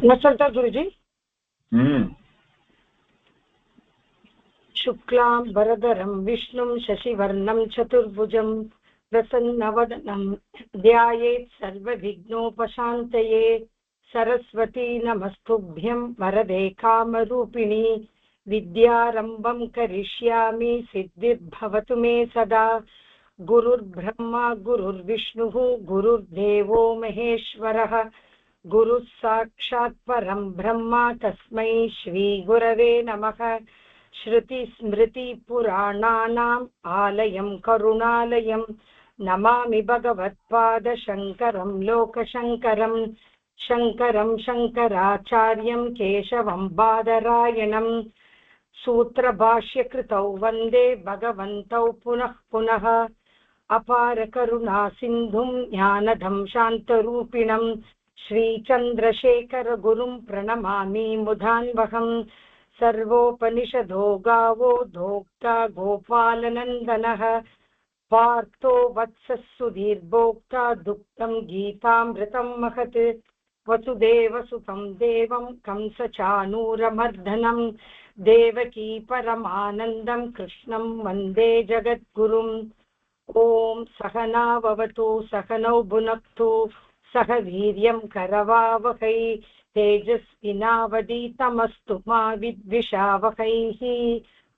न चलता गुरुजी। शुक्लां वरदरं विष्णुं शशिवर्णं चतुर्भुजं प्रसन्नवदनं ध्यायेत् सर्वविघ्नोपशान्तये। सरस्वती नमस्तुभ्यं वरदे कामरूपिणी। विद्यारम्भं करिष्यामि सिद्धिर्भवतु मे सदा। गुरुर्ब्रह्मा गुरुर्विष्णुः गुरुर्देवो महेश्वरः। गुरुः साक्षात् परं ब्रह्म तस्मै श्रीगुरवे नमः। श्रुतिस्मृतिपुराणानाम् आलयं करुणालयं नमामि भगवत्पादशङ्करं लोकशङ्करं। शङ्करं शङ्कराचार्यं केशवं बादरायणं। सूत्रभाष्यकृतौ वन्दे भगवन्तौ पुनः पुनः। अपारकरुणासिन्धुं ज्ञानदं शान्तरूपिणं श्रीचन्द्रशेखरगुरुं प्रणमामि मुदान्वहम्। सर्वोपनिषदो गावो दोक्ता गोपालनन्दनः। पार्थो वत्सः सुधीर्भोक्ता दुग्धं गीतामृतं महत्। वसुदेवसुतं देवं कंसचाणूरमर्दनं देवकी परमानन्दं कृष्णं वन्दे जगद्गुरुम्। ॐ सहना भवतु सहनौ भुनक्तु सह वीर्यं करवावहै। तेजस्विनावधीतमस्तु मा विद्विषावहैः।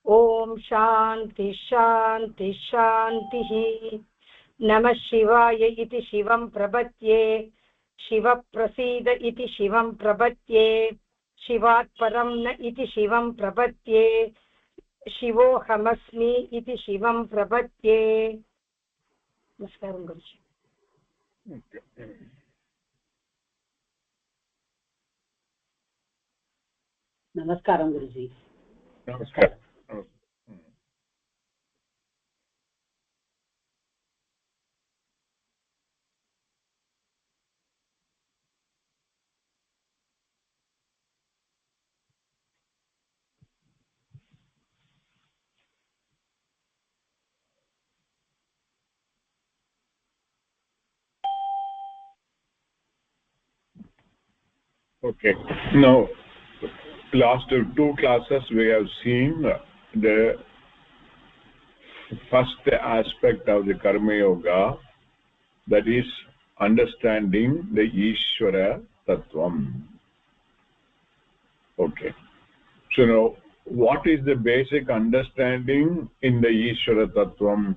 ॐ शान्ति शान्ति शान्तिः। नमः शिवाय इति शिवं प्रपद्ये। शिवप्रसीद इति शिवं प्रपद्ये। शिवात् परं न इति शिवं प्रपद्ये। शिवोऽहमस्मि इति शिवं प्रपद्ये। नमस्कारं गुरुजी। नमस्कारं गुरुजी। नमस्कारः। Okay, now last two classes we have seen the first aspect of the karma yoga, that is understanding the Ishvara Tattvam. Okay, so now what is the basic understanding in the Ishvara Tattvam?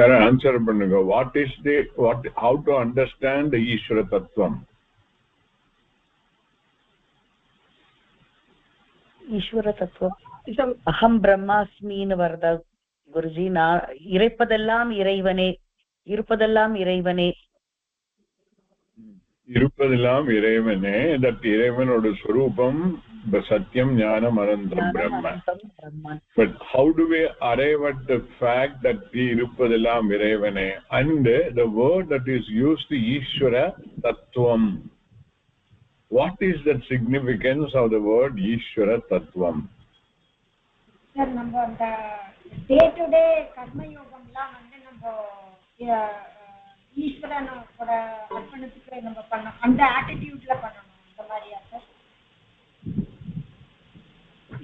Answer பண்ணுங்க. How to understand the Ishvara Tattvam? ஈஸ்வர தத்துவம் அகம் பிரம்மாஸ்மின்னு வருதா குருஜி? நான் இறைப்பதெல்லாம் இறைவனே, இருப்பதெல்லாம் இறைவனே. இருப்பதெல்லாம் இறைவனே, that இறைவனோட ஸ்வரூபம் satyam jnanam anantam brahma. But how do we arrive at the fact that iruppadalam iravane? And the word that is used, Ishvara Tattvam. What is the significance of the word Ishvara Tattvam? Sir, நம்ம அந்த day to day கர்ம யோகம்லாம் வந்து நம்ம ஈஸ்வரனோட அர்ப்பணத்துக்கு நம்ம பண்ணோம், அந்த ஆட்டிடியூட்ல பண்ணணும், அந்த மாதிரியா sir?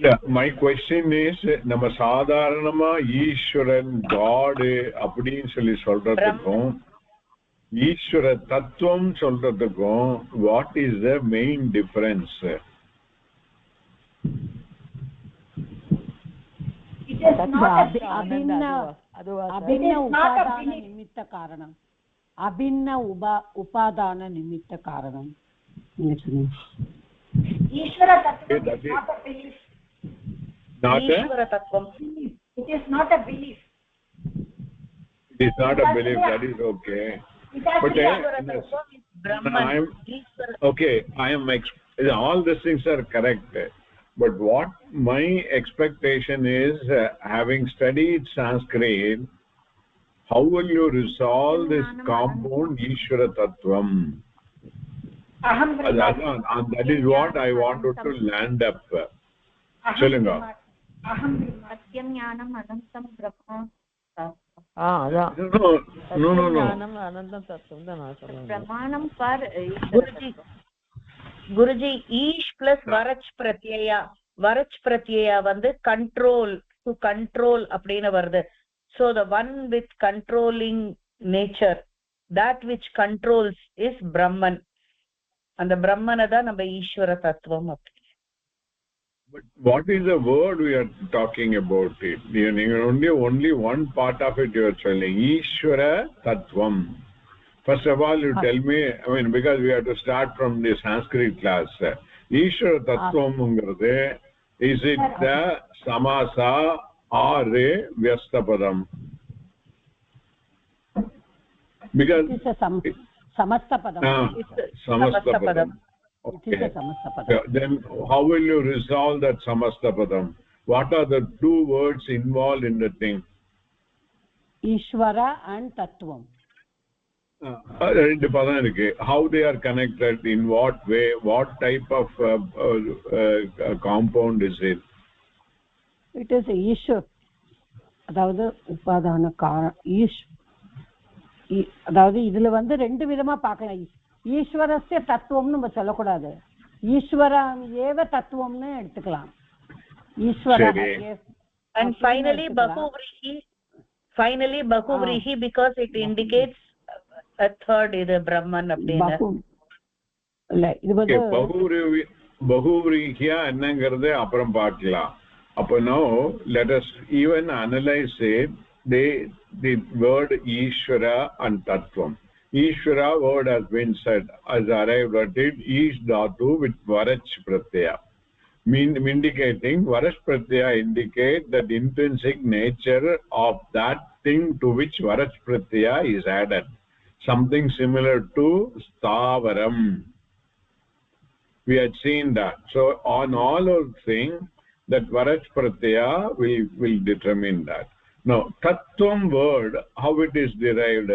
Yeah, my question is, நம்ம சாதாரணமா ஈஸ்வரன் God அப்படின்னு சொல்லி சொல்றதுக்கும் ஈஸ்வர தத்துவம் சொல்றதுக்கும் what is the main difference? It is not अभिन्न उपादान निमित्त कारणम, अभिन्न उपादान निमित्त कारणम. ईश्वर तत्व is not a belief. ஈஸ்வர தத்துவம். It is not a belief. It is not a belief. That is okay. But all these things are correct. But what my expectation is, having studied Sanskrit, how will you resolve this compound Ishvara Tattvam? That is what I wanted to land up. சொல்லுங்க. अहं ब्रह्म सत्यं ज्ञानम् अनन्तं ब्रह्म अதான் no no no ஞானம் அனந்தம் தத்துவம் தான் நான் சொல்றேன் प्रमाणं पर गुरुजी ईश प्लस வரச் பிரத்யயா வந்து கண்ட்ரோல் டு கண்ட்ரோல் அப்படின்னு வருது. so the one with controlling nature, that which controls is brahman. அந்த பிரம்மனை தான் நம்ம ஈஸ்வர தத்துவம் அப்படி. but what is the word we are talking about it? only one part of it you are telling ishvara tattvam. First of all you tell me, I mean, because we have to start from the Sanskrit class. ishvara tattvam ungiradhu, is it the samasa or a vyastapadam? Because it is a samastapadam. samastapadam. Okay. It is a samastapadam. Then how will you resolve that samastapadam? What are the two words involved in the thing? Ishvara and tattvam. ரெண்டு பதம் இருக்கு. How they are connected, in what way, what type of compound is it? It is Ishwar, அதாவது உபாதான காரணம். அதாவது இதுல வந்து ரெண்டு விதமா பார்க்கலாம். ஈஸ்வரஸ்ய தத்துவம்னு நம்ம சொல்லக்கூடாது, ஈஸ்வரம் ஏவ தத்துவம்னு எடுத்துக்கலாம். ஈஸ்வர and finally bahuvrihi because it indicates a third is a brahman அப்படினா இல்ல இது வந்து bahuvrihiya என்னங்கிறது அப்புறம் பார்க்கலாம். அப்ப now let us even analyze it, the word ishvara and tattvam. Ishvara word has been said, as arrived at it, ish dhatu with varach pratyaya, indicating varach pratyaya indicate that intrinsic nature of that thing to which varach pratyaya is added, something similar to stavaram. We had seen that. So on all of things, that varach pratyaya will determine that. Now tattvam word, how it is derived?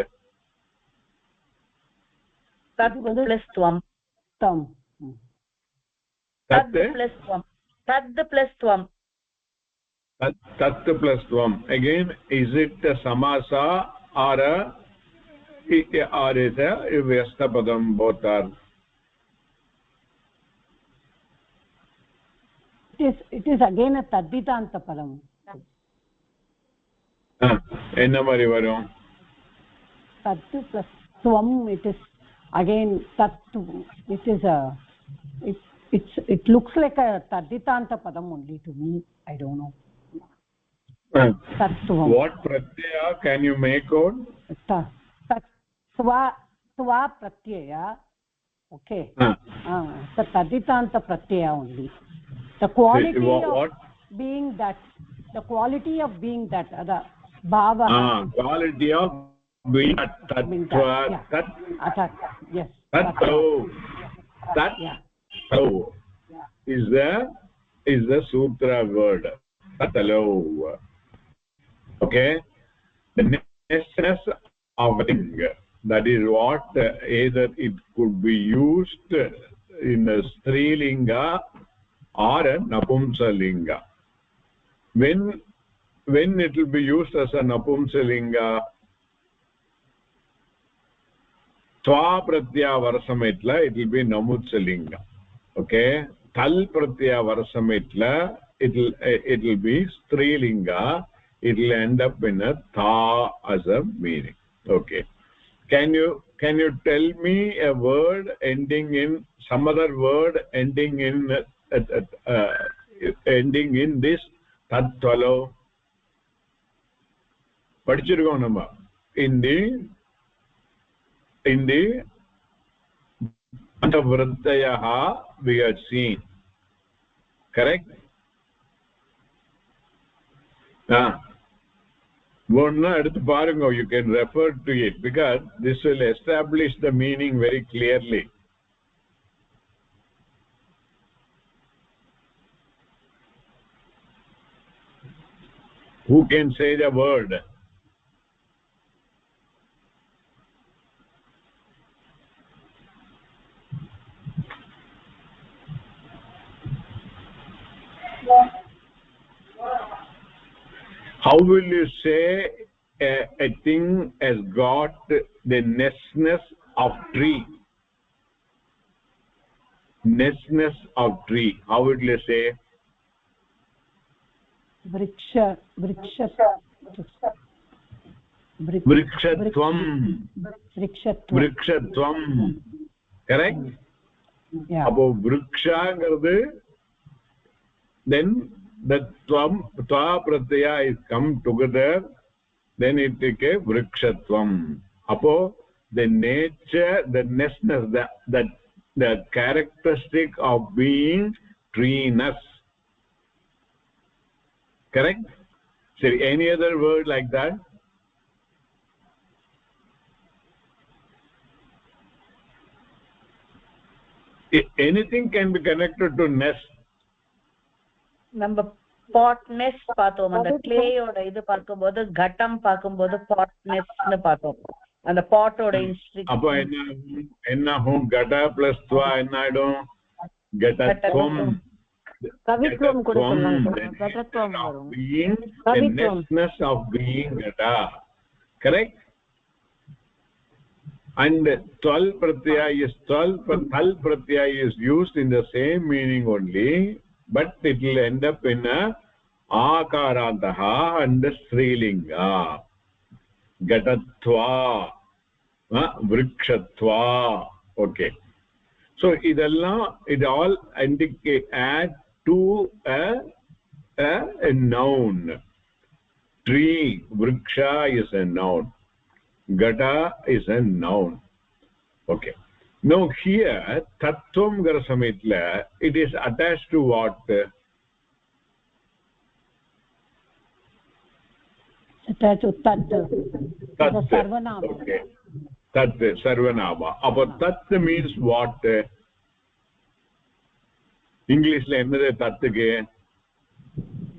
tat plus tvam. Tad plus tvam. Tat plus tvam. Again, is it a samasa or is a vyastapadam? Both are. It is again a taditanta padam. என்ன மாதிரி வரும்? Tattu plus tvam, it is again tattu. It looks like a taditanta padam only to me. I don't know. Tattvam. What pratyaya can you make out? Swa pratyaya. Okay. The taditanta pratyaya only. The quality of being that. The quality of being that. The bhava. Quality of being that. Tattva. Yes. Tatto. Tatto is the sutra word. Tattalo. Okay. The necessness of a thing. That is what either it could be used in a strilinga or a napumsalinga. When it will be used as a napumsalinga, tva pratyaya varasamitla, it will be namutsalinga. Okay. Tal pratyaya varasamitla, it will be strilinga. It will end up in a tha as a meaning. Okay. Can you tell me a word ending in some other word ending in this tatvalo? படிச்சிருக்கோம் நம்ம in the antavrittayaha we had seen, correct? ஒண்ணா எடுத்து பாருங்க, you can refer to it because this will establish the meaning very clearly. Who can say the word? how will you say a thing has got the nestness of tree? Nestness of tree, how would you say? Vrikshatvam. Correct? Yeah. Apo vriksha, then the tva pratyaya is come together, then it becomes vrikshatvam. Apo the nature, the nestness, the characteristic of being treeness. Correct? So any other word like that? Anything can be connected to nest. நம்ம பாட்னஸ் பார்த்தோம். அந்த கிளேயோட இது பார்க்கும்போது கட்டம் பார்க்கும்போது பாட்னஸ்னு பார்த்தோம். அந்த பாட்டோட அப்போ என்ன ஆகும்? கட பிளஸ் துவா என்ன ஆயிடும்? கடத்வம். கவித்வம் கூட சொல்லலாம். கடத்வம் வரும். The nestness of being gata. Correct? And twal pratyaya is thal pratyaya is used in the same meaning only, but it will end up in a akarantaha and the strilinga. Gatatva, vrikshatva. Okay. So it all indicate add to a noun. Tree, vriksha is a noun. Gata is a noun. Okay. Now here tattvam garasamitla, it is attached to what? Attached to tat. Tat. Sarvanama. Okay. Tat, sarvanama. But tat means what? English la enna tat ke?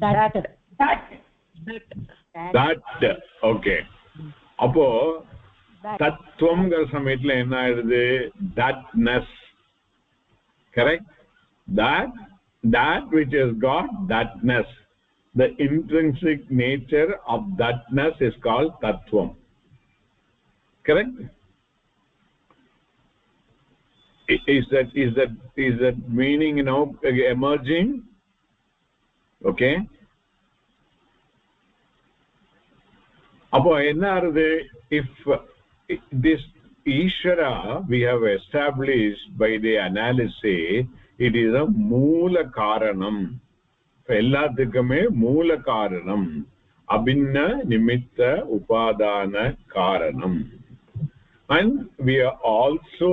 That. Okay. அப்போ தத்துவம்ங்கிற சமயத்துல என்ன ஆயிடுது? thatness. Correct? That which has got thatness, the intrinsic nature of thatness is called tattvam. Correct? Is that meaning emerging? Okay. Appo enna arudhu? If this Ishvara we have established by the analysis, it is a moola karanam. Ellathukkume moola karanam, abhinna nimitta upadana karanam. And we are also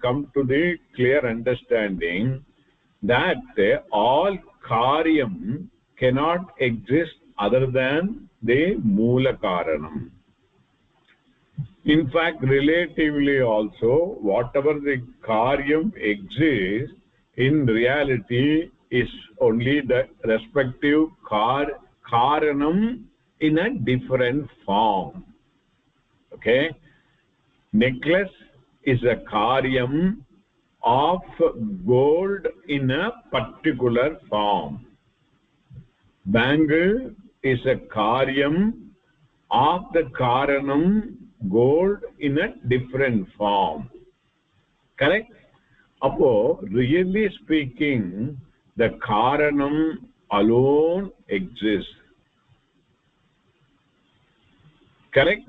come to the clear understanding that all karyam cannot exist other than the moola karanam. In fact, relatively also, whatever the karyam exists, in reality is only the respective karanam in a different form. Okay? Necklace is a karyam of gold in a particular form. Bangle is a karyam of the karanam gold in a different form. Correct? Appo really speaking, the karanam alone exists. Correct?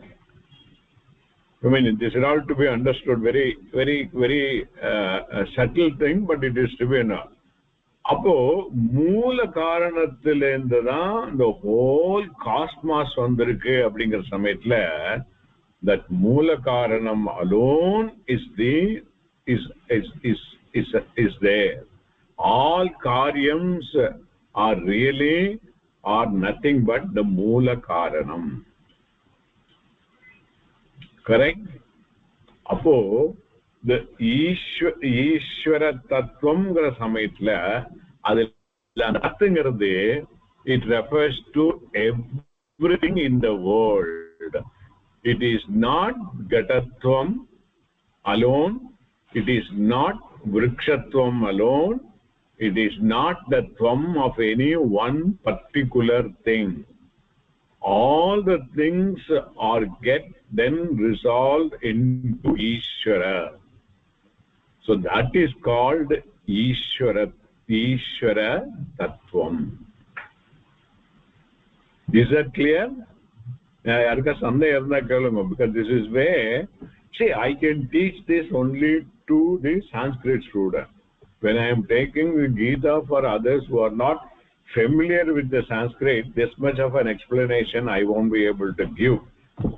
I mean, this is all to be understood, very subtle thing, but it is to be enough. அப்போ மூல காரணத்திலிருந்து தான் இந்த whole cosmos வந்திருக்கு அப்படிங்கிற சமயத்துல that மூல காரணம் alone is there. All karyams are nothing but the moola karanam. Correct? Appo the Ishvara tattvam gra samayatla adilla nathingiradhu, it refers to everything in the world. It is not gatatvam alone, it is not vrikshatvam alone, it is not the tvam of any one particular thing. all the things are get then resolved into Ishvara. So that is called Ishvara Tattvam. Is that clear? Because this is where, see, I can teach this only to the Sanskrit student. When I am taking the Gita for others who are not familiar with the Sanskrit, this much of an explanation I won't be able to give.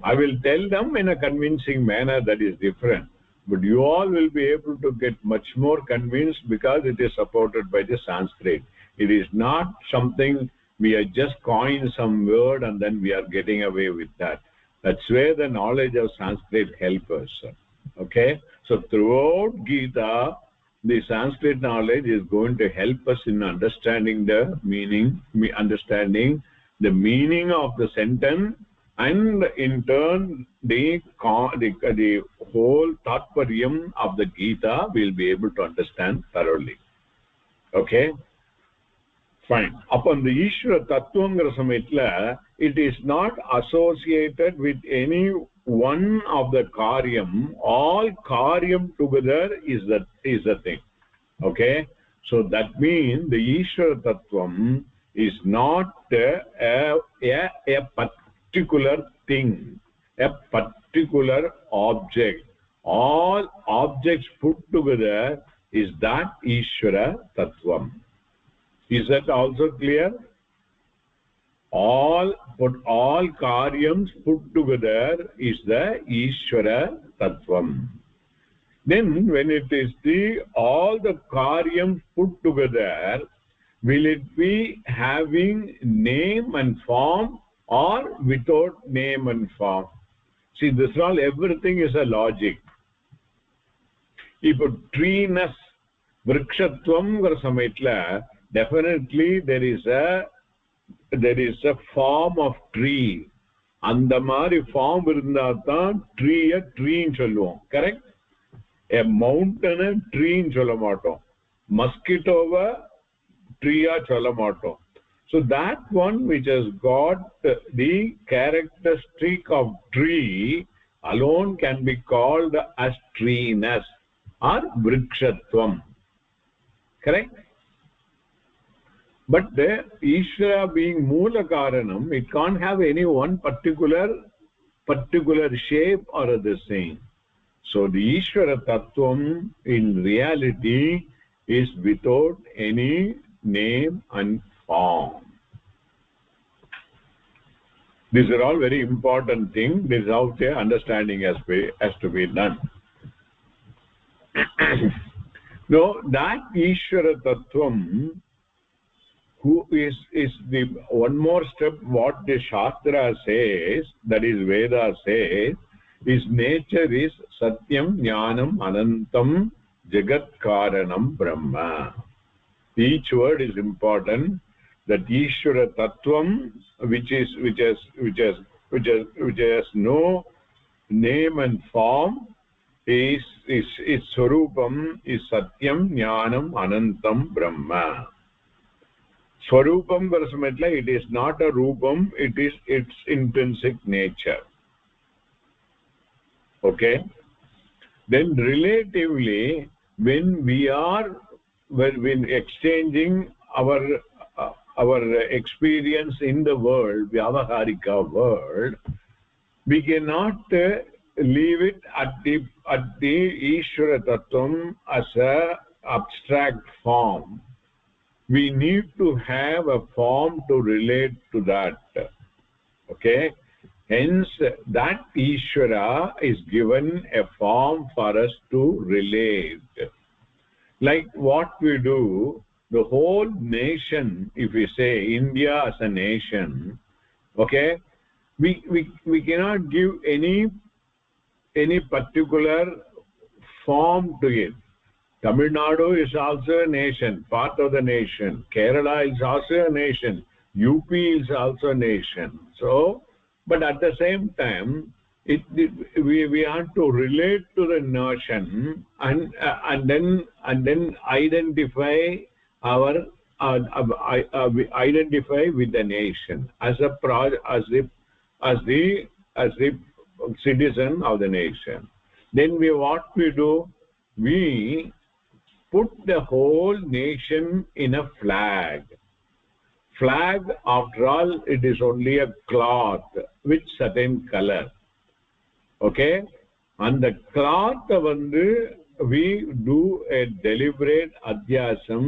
I will tell them in a convincing manner, that is different. But you all will be able to get much more convinced because it is supported by the Sanskrit. It is not something we are just coining some word and then we are getting away with that. That's where the knowledge of Sanskrit helps us. Okay? So throughout Gita, the Sanskrit knowledge is going to help us in understanding the meaning, of the sentence, and in turn the whole Tatparyam of the Gita will be able to understand thoroughly. Okay? Fine. Upon the Ishvara Tattvangra Samitla, it is not associated with any one of the Karyam. All Karyam together is the thing. Okay? So that means the Ishvara Tattvam is not a particular thing, a particular object. All objects put together is that Ishvara Tattvam. Is that also clear? All karyams put together is the Ishvara Tattvam. Then when it is all the karyams put together, will it be having name and form or without name and form? See, this all, everything is a logic. If a treeness, vrikshatvam samitla, definitely there is a form of tree. அந்த மாதிரி form இருந்தா தான் tree ன்னு சொல்லுவோம். Correct? A mountain tree ன்னு சொல்ல மாட்டோம். Mosquito tree சொல்ல மாட்டோம். So that one which has got the characteristic of tree alone can be called as treeness or vrikshatvam. Correct? But the Ishvara being Moola Karanam, it can't have any one particular shape or other thing. So the Ishvara Tattvam in reality is without any name and form. These are all very important things. This is how the understanding has to be done. Now that Ishvara Tattvam, who is the one more step, what the Shastra says, that is Veda says, his nature is Satyam Jnanam Anantam Jagat Karanam Brahma. Each word is important. That Ishvara Tattvam, which has no name and form, its Swarupam is Satyam Jnanam Anantam Brahma. Swarupam Varsametla, it is not a Rupam, it is its intrinsic nature. Okay? Then relatively, when we are exchanging our experience in the world, Vyavaharika world, we cannot leave it at the Ishvara Tattvam as a abstract form. We need to have a form to relate to that. Okay? Hence, that Ishvara is given a form for us to relate. Like what we do, the whole nation, if we say India as a nation, okay, we cannot give any particular form to it. Tamil Nadu is also a nation, part of the nation. Kerala is also a nation. UP is also a nation. So, but at the same time, we have to relate to the nation and then identify our we identify with the nation as the citizen of the nation. Then what we do, we put the whole nation in a flag. Flag, after all, it is only a cloth with certain color. Okay, and the cloth we do a deliberate adhyasam,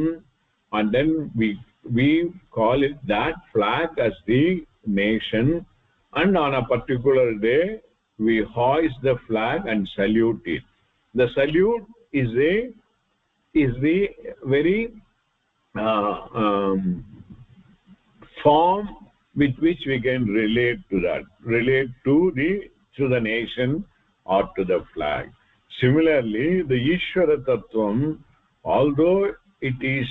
and then we call it that flag as the nation, and on a particular day we hoist the flag and salute it. The salute is the very form with which we can relate to the nation or to the flag. Similarly, the Ishvara Tattvam, although it is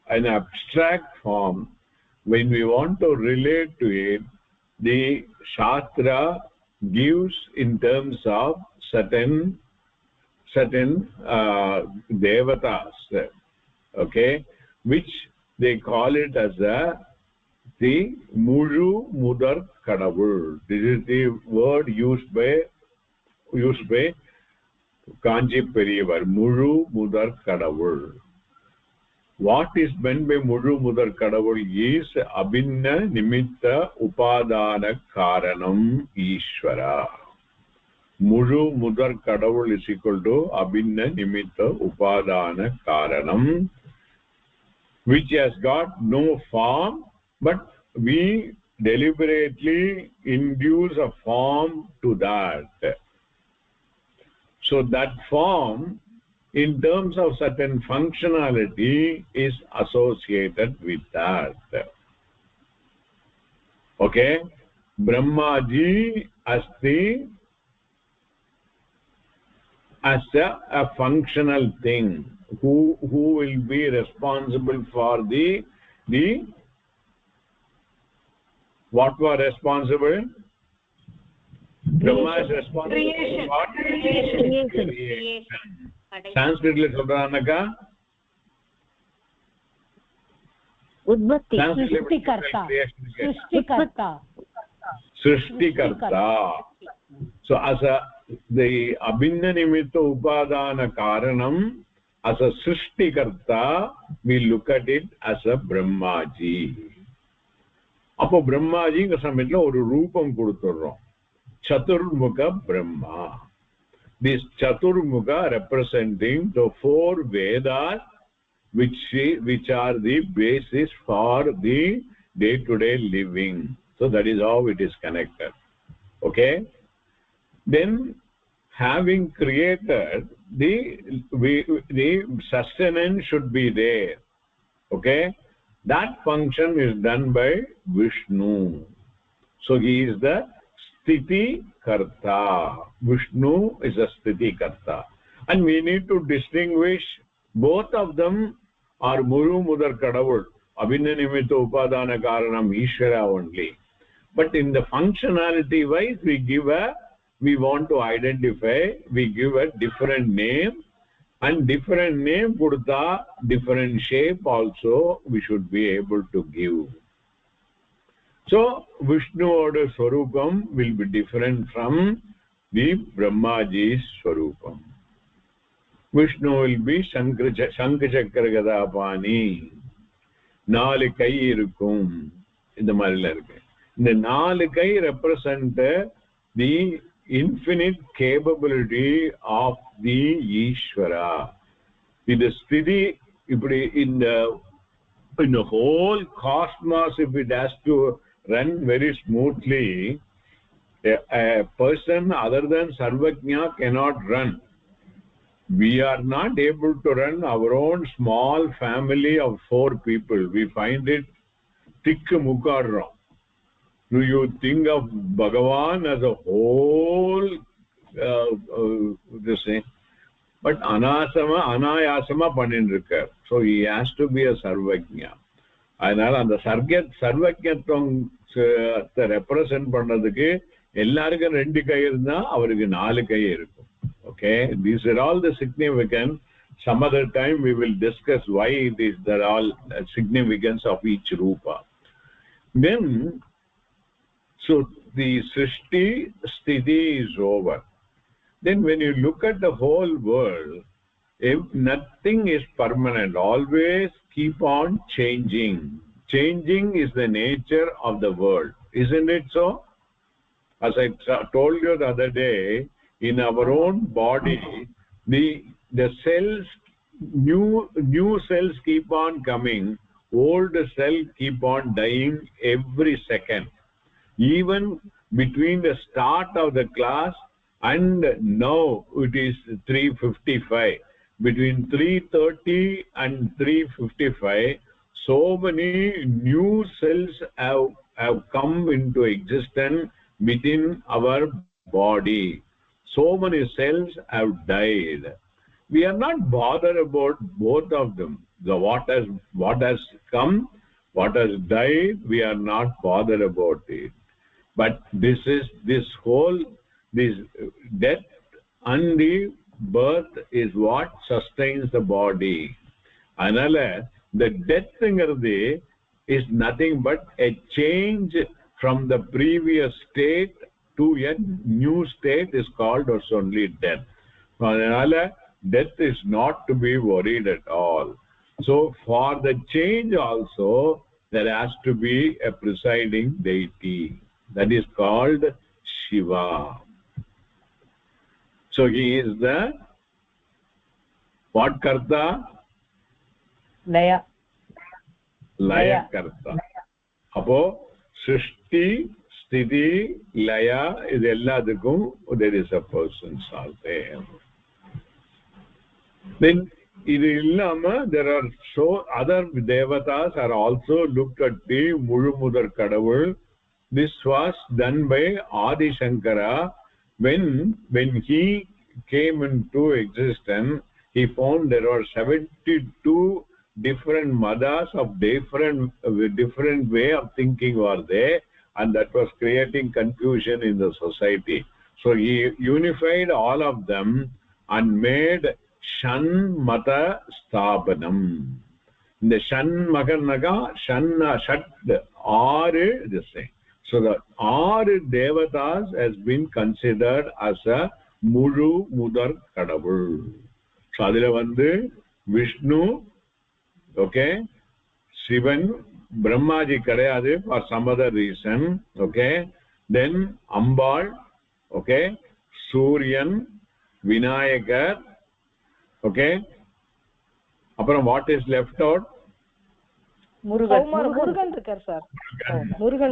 an abstract form, when we want to relate to it, the Shastra gives in terms of certain devatas, okay, which they call it as the Mulu Mudar Kadavul. This is the word used by Kanji Periyar, Mulu Mudar Kadavul. What is meant by Mulu Mudar Kadavul is Abhinna Nimitta Upadana Karanam Ishvara. Mulu Mudar Kadavul is equal to Abhinna Nimitta Upadana Karanam, which has got no form, but we deliberately induce a form to that. So that form, in terms of certain functionality, is associated with that. Okay, Brahmaji as a functional thing, who will be responsible for the what were responsible? Brahma is responsible for what? Creation. Sanskrit le solranaka? Udbhatti. Srishtikarta. So as the Abhinna Nimitta Upadana Karanam, as a Srishtikarta, we look at it as a Brahmaji. அப்போ பிரம்மாஜிங்க சமயத்துல ஒரு ரூபம் கொடுத்துறோம், Chaturmukha Brahma. This Chaturmukha representing the 4 Vedas which are the basis for the day-to-day living. So that is how it is connected. Okay, then having created, the sustenance should be there. Okay, that function is done by Vishnu. So he is the Sthiti Karta. Vishnu is a Sthiti Karta, and we need to distinguish both of them are Mulu Mudar Kadavul, Abhinna Nimitta Upadana Karanam Ishvara only. But in the functionality wise, we want to identify, we give a different name, and different name purta, different shape also we should be able to give. So Vishnu order Swarupam will be different from the Brahmaji's Swarupam. Vishnu will be Shankachakra Gadapani, 4 kai irukum, இந்த மாதிரில இருக்கு. இந்த 4 கை represent the infinite capability of the Ishvara. In the sthiti, in the whole cosmos, if it has to run very smoothly, a person other than Sarvajna cannot run. We are not able to run our own small family of 4 people. We find it tikku mukkarram. Do you think of Bhagavan as a whole this thing? But anayasama panninirukar. So he has to be a Sarvajna. அதனால அந்த சர்வஜ்ஞத்துவம் represent பண்றதுக்கு எல்லாருக்கும் 2 கை இருந்தா அவருக்கு 4 கை இருக்கும். Okay, these are all the significant some other time we will discuss why it is there all significance of each rupa. Then so the Srishti Sthiti is over. Then when you look at the whole world, if nothing is permanent, always keep on changing. Changing is the nature of the world, isn't it so? As I told you the other day, in our own body, the cells, new cells keep on coming, old cells keep on dying every second. Even between the start of the class and now it is 3:55. Between 3:30 and 3:55, so many new cells have come into existence within our body. So many cells have died. We are not bothered about both of them. What has come, what has died, we are not bothered about it. But this death and the birth is what sustains the body. Another, the death is nothing but a change from the previous state to a new state is called also only death. Another, death is not to be worried at all. So for the change also, there has to be a presiding deity. That is called Shiva. So he is the what karta? Laya. Laya karta. Appo Srishti, Sthiti, Laya is elladukkum there is a person are there. Then there are so other devatas are also looked at the Muzhumudar Kadavul. This was done by Adi Shankara. When he came into existence, he found there were 72 different madas of different way of thinking were there, and that was creating confusion in the society. So he unified all of them and made Shan Mata Sthapanam. In the Shan Maganaga, Shan Shat, Aru, this thing. So the Aru Devatas has been considered as a Mulu Mudar Kadavul. So adila vandu Vishnu, okay, Shivan, Brahmaji kadayadu for some other reason, okay, then Ambal, okay, Suryan, Vinayakar, okay. Apparam what is left out? Murugan irukar sir. Murugan.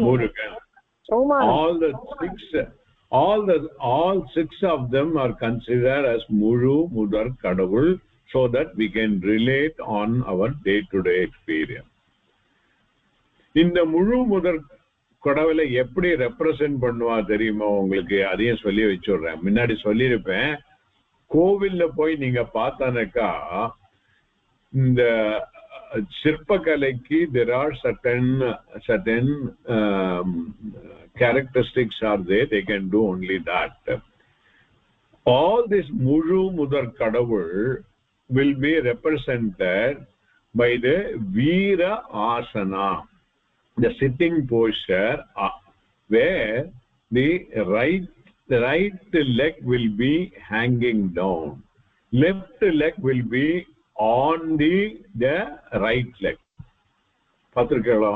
All six of them are considered as Mulu Mudar Kadavul, so that we can relate on our day-to-day experience. In the Mulu Mudar Kadavula எப்படி represent பண்ணுவா தெரியுமா உங்களுக்கு? அதையும் சொல்லி வச்சுடுறேன். முன்னாடி சொல்லியிருப்பேன். கோவில்ல போய் நீங்க பார்த்தானக்கா இந்த சிற்பக்கலைக்கு there are certain characteristics are there. They can do only that. All this Mulu Mudar Kadavul will be represented by the Veera Asana, the sitting posture, where the right leg will be hanging down, left leg will be on the right leg. Patrikala.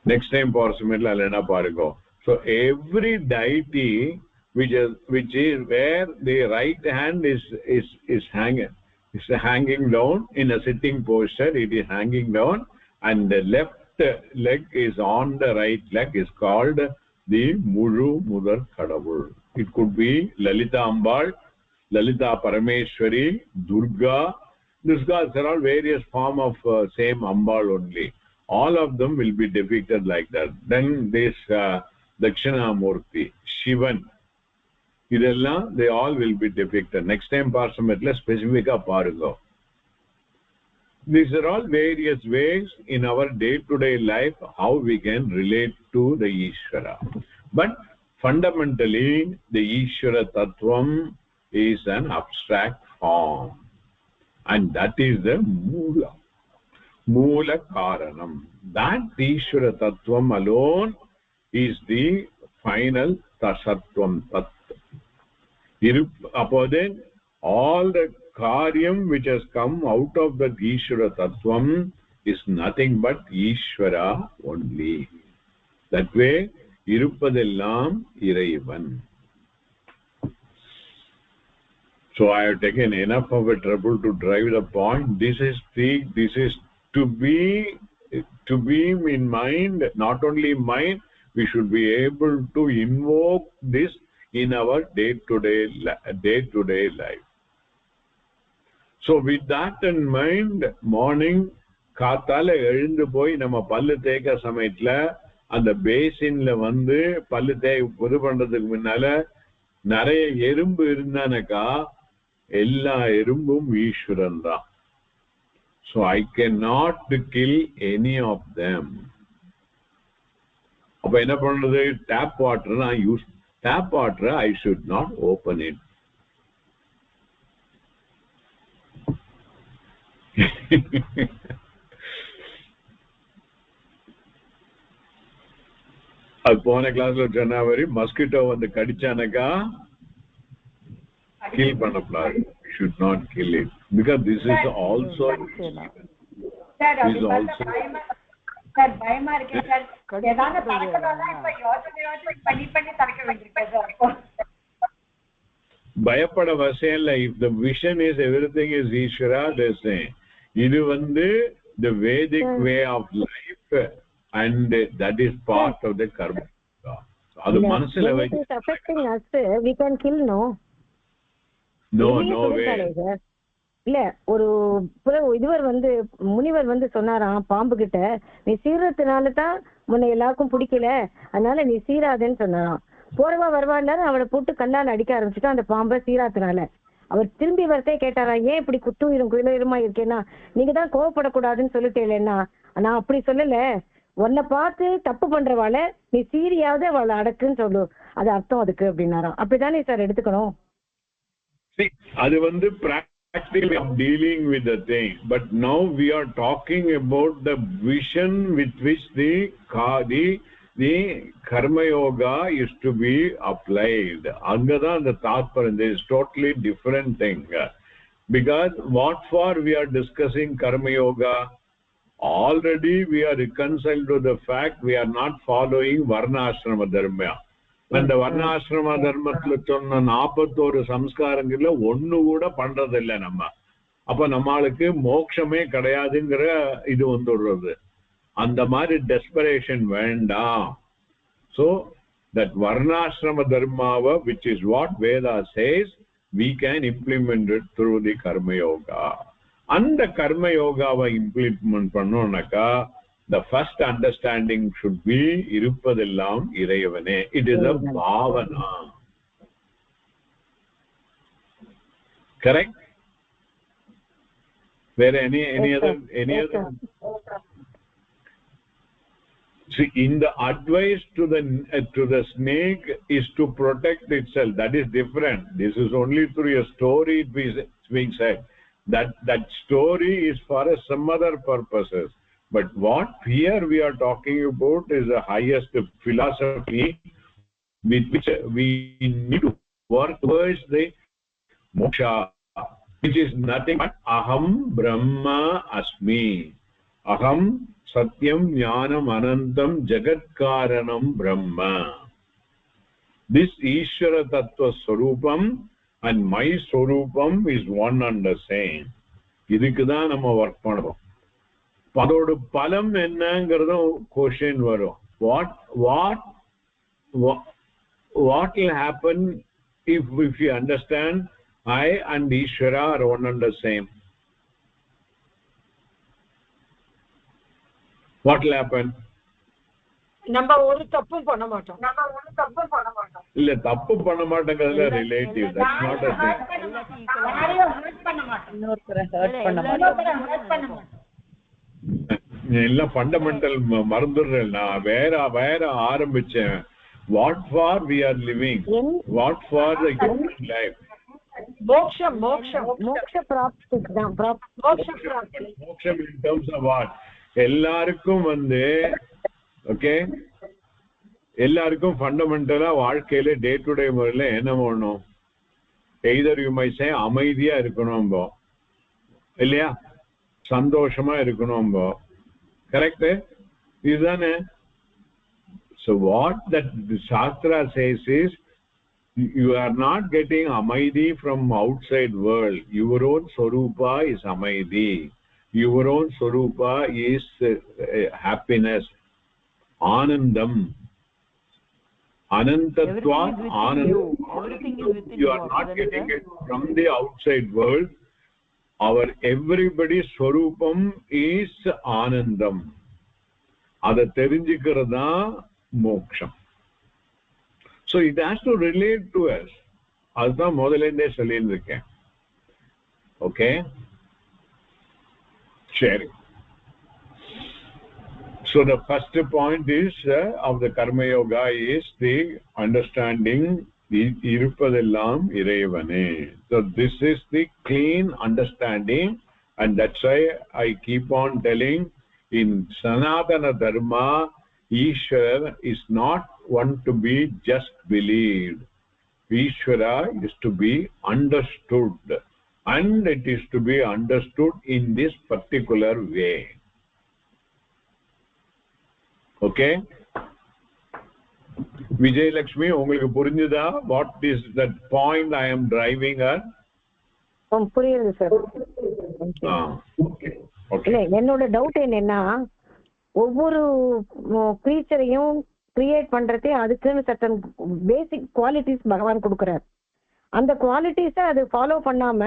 Next time porsumitla lena parugo. So every deity which is where the right hand is hanging down in a sitting posture, it is hanging down, and the left leg is on the right leg is called the Mulu Mudar Kadavul. It could be Lalita Ambal, Lalita Parameshwari, Durga. These are all various form of same Ambal only. All of them will be depicted like that. Then this Dakshinamurti, Shivan, idella, they all will be depicted. Next time parsametla specifica parugo. These are all various ways in our day-to-day life how we can relate to the Ishvara. But fundamentally, the Ishvara Tattvam is an abstract form, and that is the Moola Karanam. That Ishvara Tattvam alone is the final Tasattvam Tat. Then all the Karyam which has come out of the Ishvara Tattvam is nothing but Ishvara only. That way, Irupadellam Iraivan. So I have taken enough of a trouble to drive the point. This is to be in mind, not only mind, we should be able to invoke this in our day-to-day life. So with that in mind, morning காத்தால எழுந்து போய் நம்ம பல்லு தேய்க்க சமயத்துல அந்த பேசின்ல வந்து பல்லு இது பண்றதுக்கு முன்னால நிறைய எறும்பு இருந்தானக்கா எல்லா எறும்பும் ஈஸ்வரன் தான். So I cannot kill any of them. அப்ப என்ன பண்றது? டேப் வாட்டர் நான் use tap water, I should not open it. அது போன கிளாஸ்ல சொன்ன மாதிரி மஸ்கிட்டோ வந்து கடிச்சானக்கா kill பண்ணக்கூடாது. Should not kill it because this is also sir பயமா இருக்கே சார். ஏதாவது பறக்கணும்னா இப்ப யோசனை பண்ணி தரக்க வேண்டியிருக்கேன் சார். பயப்பட அவசியம் இல்லை. if the vision is everything is Ishvara, they say இது வந்து the Vedic way of life and that is part of the karma. அது மனசுல வச்சு affecting us, we can kill no way. இல்ல ஒரு இதுவர் வந்து முனிவர் வந்து சொன்னாராம் பாம்பு கிட்ட, நீ சீரத்தினால தான் முன்ன எல்லாருக்கும் பிடிக்கல, அதனால நீ சீராதேன்னு சொன்னாராம். போறவா வருவாண்டாரு அவளை போட்டு கல்லால் அடிக்க ஆரம்பிச்சுட்டா அந்த பாம்பை சீராத்தினால. அவர் திரும்பி வரத்தே கேட்டாராம், ஏன் இப்படி குத்துயிரும் குயிலுமா இருக்கேன்னா, நீங்க தான் கோவப்படக்கூடாதுன்னு சொல்லிட்டேன்னா. நான் அப்படி சொல்லல, உன்னை பார்த்து தப்பு பண்றவாள நீ சீரியாவது அவளை அடக்குன்னு சொல்லு, அது அர்த்தம் அதுக்கு அப்படின்னாராம். அப்படித்தானே சார் எடுத்துக்கணும். அது வந்து practically of dealing with the thing, but now we are talking about the vision with which the karma yoga is to be applied. Angada the taatparam is totally different thing, because what for we are discussing karma yoga, already we are reconciled to the fact we are not following varna ashrama dharma. அந்த வர்ணாசிரம தர்மத்துல சொன்ன 41 சம்ஸ்காரங்கள்ல ஒண்ணு கூட பண்றதில்லை நம்ம. அப்ப நம்மளுக்கு மோட்சமே கிடையாதுங்கிற இது வந்துடுறது. அந்த மாதிரி டெஸ்பரேஷன் வேண்டாம். So that varnashrama dharmava, which is what Veda says, we can implement it through the karma yoga. And the karma yoga va implement பண்ணோம்னாக்கா the first understanding should be irupadellam iraivane. It is a bhavana. Correct? Where any other see, in the advice to the snake is to protect itself. That is different. This is only through a story it is being said. That story is for some other purposes. But what here we are talking about is the highest philosophy with which we need to work towards the moksha, which is nothing but aham brahma asmi, aham satyam jnanam anantam jagat karanam brahma. This Ishvara tattva swarupam and my swarupam is one and the same. idukku dhaan nama work pannom. அதோட பலம் என்னங்கிறதும் question வரும். what will happen if you understand I and Ishvara are one and the same? What will happen? நம்ம ஒரு தப்பும் பண்ண மாட்டோம். இல்ல தப்பு பண்ண மாட்டேங்கிறதுல relative. that's not a thing. யாரையும் ஹர்ட் பண்ண மாட்டோம். இன்னொருத்தரை ஹர்ட் பண்ண மாட்டோம். எல்லாம் ஃபண்டமெண்டல் மறந்துடுறேன். நான் வேற ஆரம்பிச்சேன். What for we are living, what for the human life. மோக்ஷம் மோக்ஷம் மோக்ஷ பிராப்தி தான் மோக்ஷம் பிராப்தி. மோக்ஷம் in terms of what? எல்லாருக்கும் வந்து ஓகே எல்லாருக்கும் ஃபண்டமெண்டலா வாழ்க்கையில டே டு டே முறையில என்ன பண்ணணும்? எய்தர் யூ மை சே அமைதியா இருக்கணும் இல்லையா, சந்தோஷமா இருக்கணும். கரெக்ட் இதுதானே? So what that the Shastra says is, you are not getting amaidi from outside world. Your own swarupa is amaidi. Your own swarupa is happiness, anandam, anantatva, anandam. You are not getting it from the outside world. Our everybody's swarupam is anandam. Ada therinjikkiradha moksham. So it has to relate to us. அதுதான் முதல்ல சொல்லியிருக்கேன். Okay சரி. So the first point is of the karma yoga is the understanding இருப்பதெல்லாம் இறைவனே. So this is the clean understanding, and that's why I keep on telling in Sanatana Dharma, Ishvara is not one to be just believed. Ishvara is to be understood, and it is to be understood in this particular way. Okay? Vijay Lakshmi, உங்களுக்கு புரிஞ்சுதா? What is that point I am driving at? புரியுது sir. Okay. இல்ல என்னோட doubt என்னன்னா, ஒவ்வொரு கிரீச்சரையும் create பண்றதே அதுக்குன்னு சட்டன் பேசிக் குவாலிட்டிஸ் பகவான் கொடுக்கிறார். அந்த குவாலிட்டிஸை அது ஃபாலோ பண்ணாம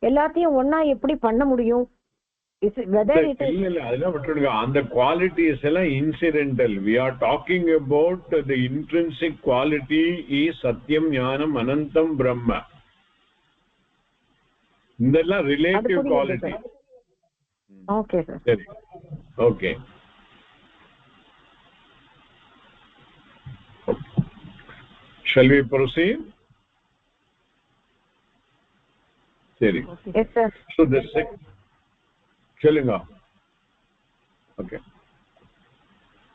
எல்லாத்தையும் ஒன்னா எப்படி பண்ண முடியும்? அந்த குவாலிட்டிஸ் எல்லாம் incidental. we are talking about the intrinsic quality is satyam ஞானம் அனந்தம் பிரம்ம. இதெல்லாம் ரிலேட்டிவ் குவாலிட்டி. Okay sir. சரி okay. Shall we proceed? Seri. Yes sir. So the Chalunga. Okay.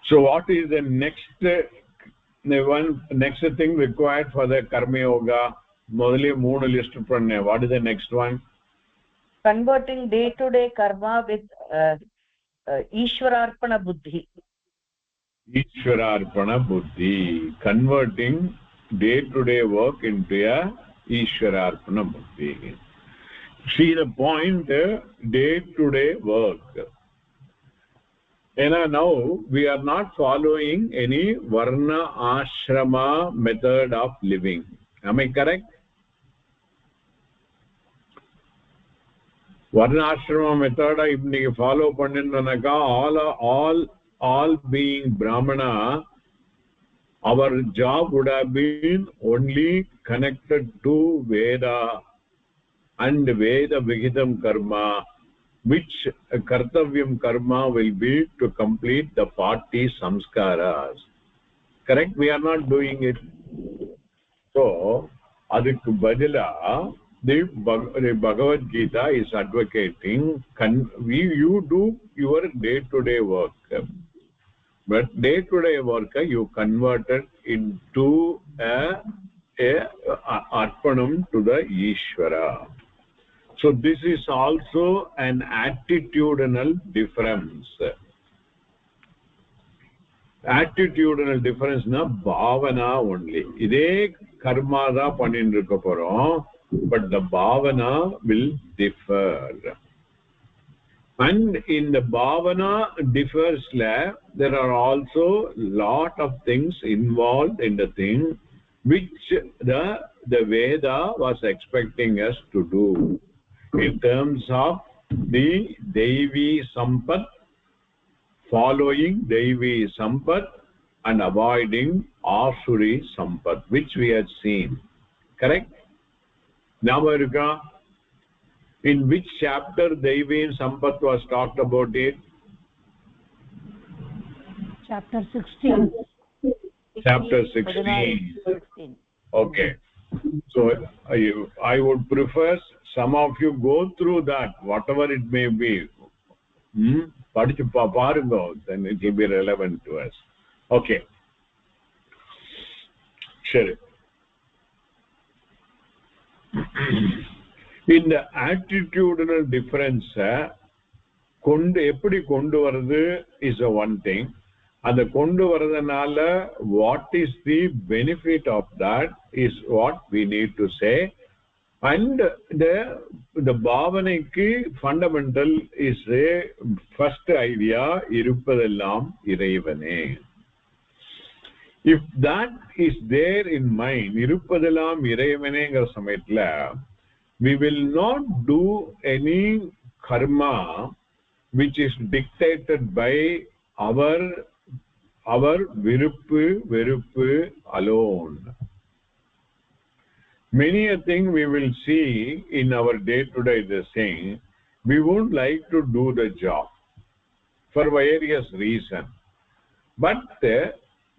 So what is the next thing required for the karma yoga? Modali moonu list panne. What is the next one? Converting day to day karma with Ishwararpana buddhi. Ishwararpana buddhi. Converting day to day work into a Ishwararpana buddhi. See the point, day to day work. And now we are not following any varna ashrama method of living. Am I correct? Varna ashrama method if you follow pannunaka, all being brahmana, our job would have been only connected to Veda and Veda Vihitam karma, which kartavyam karma will be to complete the 40 samskaras. Correct? We are not doing it. So adukku badila the Bhagavad Gita is advocating you do your day to day work, but day to day work you converted into a arpanam to the Ishvara. So this is also an attitudinal difference. Attitudinal difference na bhavana only. Ide karma da pannindirukka porom, but the bhavana will differ. And in the bhavana differs, there are also lot of things involved in the thing which the Veda was expecting us to do in terms of the Devi Sampat, following Devi Sampat and avoiding Asuri Sampat, which we had seen. Correct? Namarika, in which chapter Devi Sampat was talked about it? Chapter 16. Chapter 16. Okay. So I would prefer some of you go through that, whatever it may be. படிச்சு பாருங்க, then it will be relevant to us. Okay, சரி. இந்த attitudinal difference எப்படி கொண்டு வருது is a one thing. அந்த கொண்டு வரதுனால what is the benefit of that is what we need to say. And the bhavanaiku fundamental is a first idea, iruppadellam iraivane. If that is there in mind, iruppadellam iraivane engra samayathila we will not do any karma which is dictated by our viruppu veruppu alone. Many a thing we will see in our day-to-day thing, we won't like to do the job for various reasons, but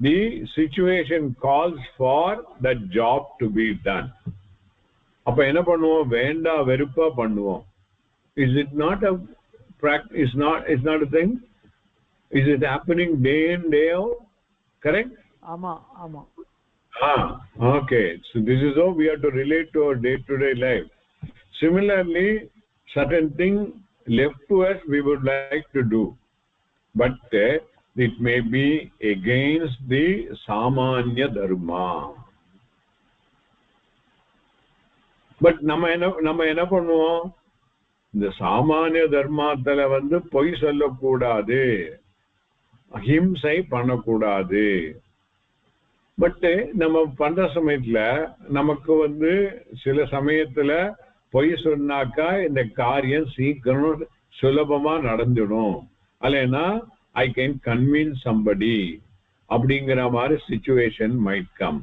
the situation calls for that job to be done. அப்ப என்ன பண்ணுவோம்? வேண்டா வெறுப்பா பண்ணுவோம். Is it not a practice? It's not a thing. Is it happening day in day out? Correct? ஆமா. Okay, so this is how we have to relate to our day-to-day life. Similarly, certain thing left to us we would like to do, but it may be against the samanya dharma. But நம்ம என்ன பண்ணுவோம்? இந்த சாமானிய தர்மத்துல பொய் சொல்லக்கூடாது, அஹிம்சை பண்ணக்கூடாது. பட் நம்ம பண்ற சமயத்துல நமக்கு சில சமயத்துல பொய் சொன்னாக்கா இந்த காரியம் சீக்கிரம் சுலபமா நடந்துடும், அல்லனா ஐ கேன் கன்வின்ஸ் சம்படி அப்படிங்கிற மாதிரி சிச்சுவேஷன் மைட் கம்.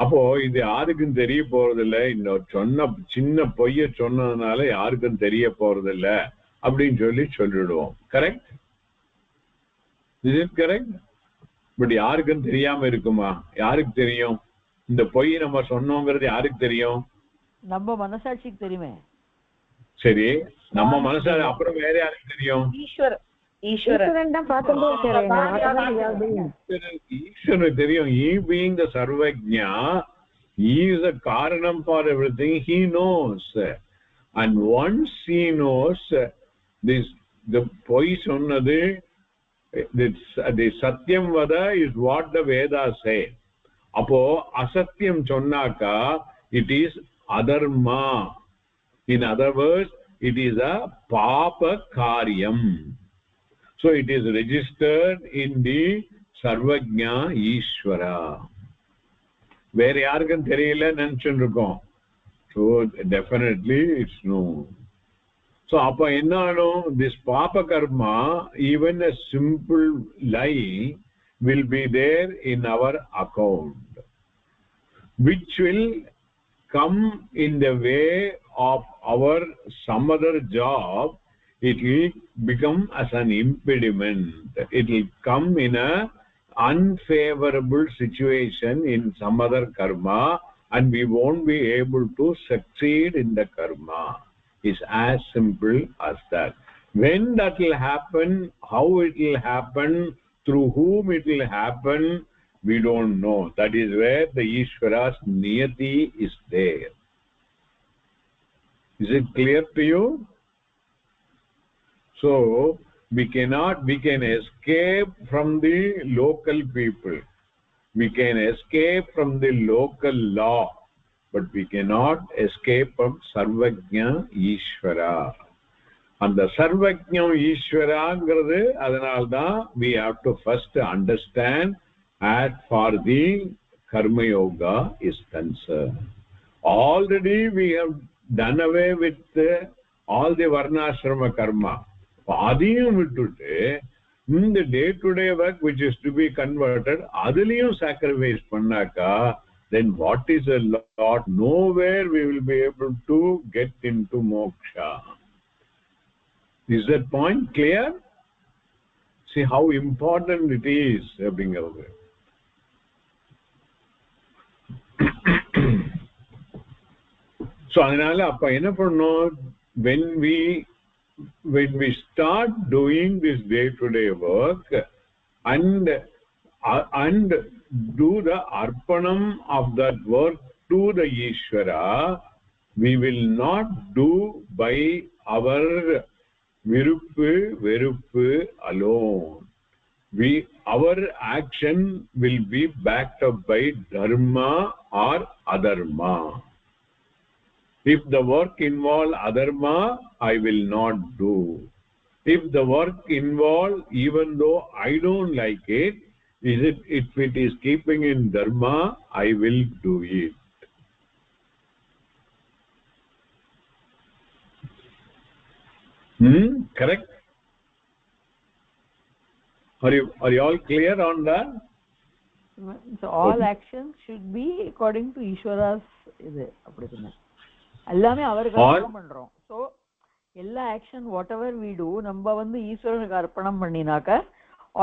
அப்போ இது யாருக்கும் தெரிய போறதில்ல, இன்னும் சொன்ன சின்ன பொய்ய சொன்னதுனால யாருக்கும் தெரிய போறதில்ல அப்படின்னு சொல்லிடுவோம். Correct? Is it correct? But யாருக்கும் தெரியாம இருக்குமா? யாருக்கு தெரியும்? இந்த பொய் நம்ம சொன்னோங்கிறது யாருக்கு தெரியும்? நம்ம மனசாட்சிக்கு தெரியுமே. சரி, நம்ம மனசாட்சி அப்புறம் வேற யாருக்கு தெரியும்? ஈஸ்வரன் தான் பார்த்துட்டே ஈஸ்வரனுக்கு தெரியும். He being the Sarvajna, he is the karanam for everything. He knows, and once he knows this, the பொய் சொன்னது, the satyam vada is what the Vedas say. அப்போ அசத்தியம் சொன்னாக்கா it is adharma. In other words, it is a papa karyam. So it is registered in the Sarvajna Ishvara. வேற யாருக்கும் தெரியல நினைச்சுட்டு இருக்கோம். So definitely it's no. So அப்ப என்ன ஆகும்? This papa karma, even a simple lie will be there in our account, which will come in the way of our some other job. It will become as an impediment. It will come in a unfavorable situation in some other karma, and we won't be able to succeed in the karma. It's as simple as that. When that will happen, how it will happen, through whom it will happen, we don't know. That is where the Ishvara's niyati is there. Is it clear to you? So we can escape from the local people, we can escape from the local law, but we cannot escape from Sarvajna Ishvara. And the Sarvajna Ishvara ங்கிறது அதனால்தான் we have to first understand as far the karma yoga is concerned. Already we have done away with all the varnashrama karma. அதையும் விட்டுட்டு இந்த day to day work which is to be converted அதுலயும் sacrifice பண்ணாக்கா then what is a lot? Nowhere we will be able to get into moksha. Is that point clear? See how important it is அப்படிங்கிறது. so adanal appa enna pannom, when we start doing this day to day work and do the arpanam of that work to the Ishvara, we will not do by our viruppu alone. Our action will be backed up by dharma or adharma. If the work involves adharma, I will not do. If the work involves, even though I don't like it, if it is keeping in dharma, I will do it. Correct? Are you all clear on that? So all actions should be according to Ishvara's இது அப்படி சொன்னேன். எல்லாமே அவருக்கு அர்ப்பணம் பண்றோம். So எல்லா action whatever we do நம்ம வந்து ஈஸ்வரனுக்கு அர்ப்பணம் பண்ணினாக்க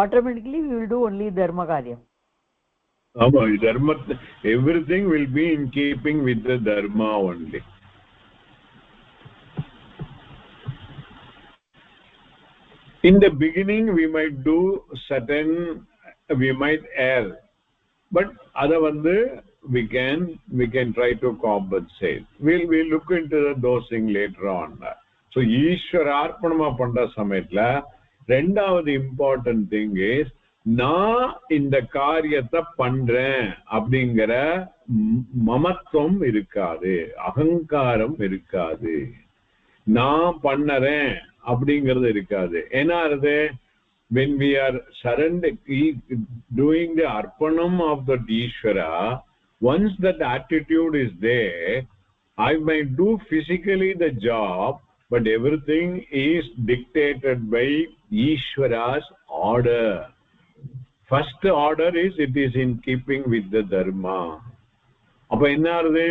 automatically we will do only dharma karyam. ஆமா, dharma, everything will be in keeping with the dharma only. In the beginning we might do certain, we might err, but other vandu we can try to compensate. We'll look into those things later on. So Ishvara arpanama panda samayatla rendavathu important thing is na inda karyatha pandren abdingara mamatvam irukadu, ahankaram irukadu, na pannaren அப்படிங்கிறது இருக்காது. என்ன ஆகுது, when we are doing the arpanam of the Ishvara, once that attitude is there, I might do physically the job, but everything is dictated by Ishvara's order. First order is it is in keeping with the dharma. அப்ப என்ன ஆகுது,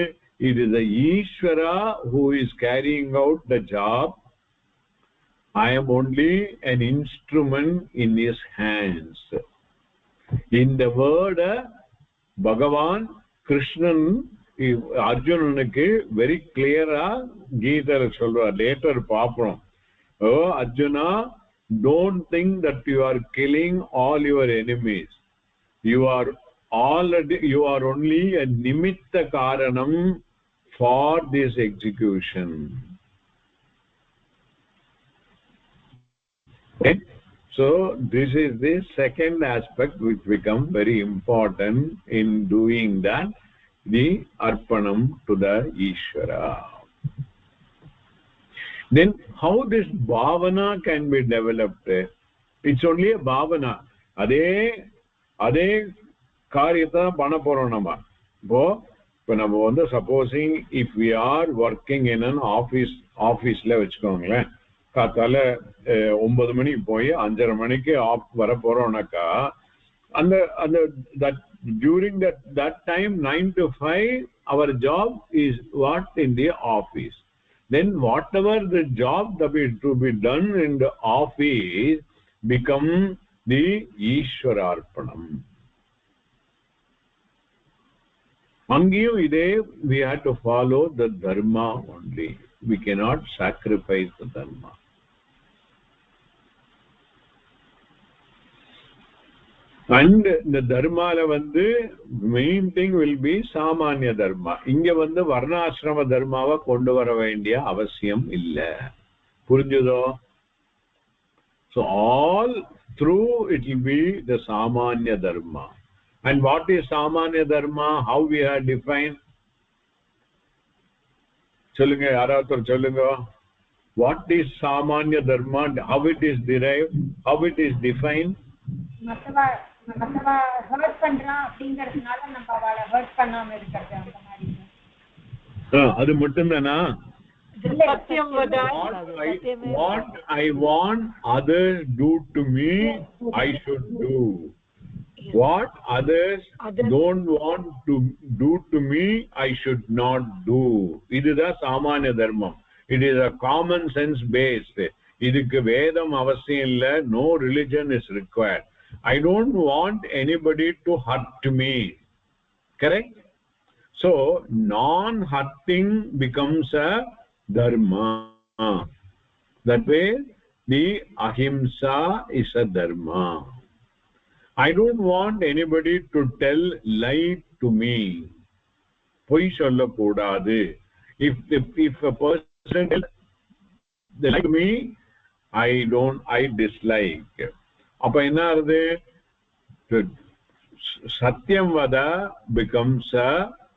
it is the Ishvara who is carrying out the job. I am only an instrument in his hands. In the word Bhagavan Krishnan Arjunanukku very clear Gita solra later paaprom. Oh Arjuna, don't think that you are killing all your enemies. You are only a nimitta karanam for this execution. Okay? So this is the second aspect which becomes very important in doing that, the arpanam to the Ishvara. Then how this bhavana can be developed? It's only a bhavana. Adhe karyatha panna porom nama. இப்போ நம்ம வந்து supposing if we are working in an office la vechukonga, காத்தால 9 மணிக்கு போய் 5:30 மணிக்கு of வர போறோம்னாக்கா that during that time 9 to 5 our job is what in the office. Then whatever the job that is to be done in the office become the Ishvararpanam. Angiyum ide we have to follow the dharma only. We cannot sacrifice the dharma. And the dharma la vandu main thing will be samanya dharma. Inga vandu varna ashrama dharmava kondu vara vendiya avashyam illa. Purinjudho? So all through it will be the samanya dharma. And what is samanya dharma? How we are defined? Cholunga yarathu cholunga. What is samanya dharma? How it is derived? How it is defined? மத்தவா hurt பண்றான் அப்படிங்கறதுனால நம்ம அவளை hurt பண்ணாம இருக்கிறது அந்த மாதிரி. அது மட்டும் தானா? சத்தியம் வதா. What I want others do to me, I should do. What others don't want to do to me, I should not do. இதுதான் சாமானிய தர்மம். It is a common sense based. இதுக்கு வேதம் அவசியம் இல்ல. No religion is required. I don't want anybody to hurt me. Correct? So non-hurting becomes a dharma. That way the ahimsa is a dharma. I don't want anybody to tell lie to me. Poi solla kodadu. If a person tells they lie to me, I dislike. Appa enna arudhu? Satyam vada becomes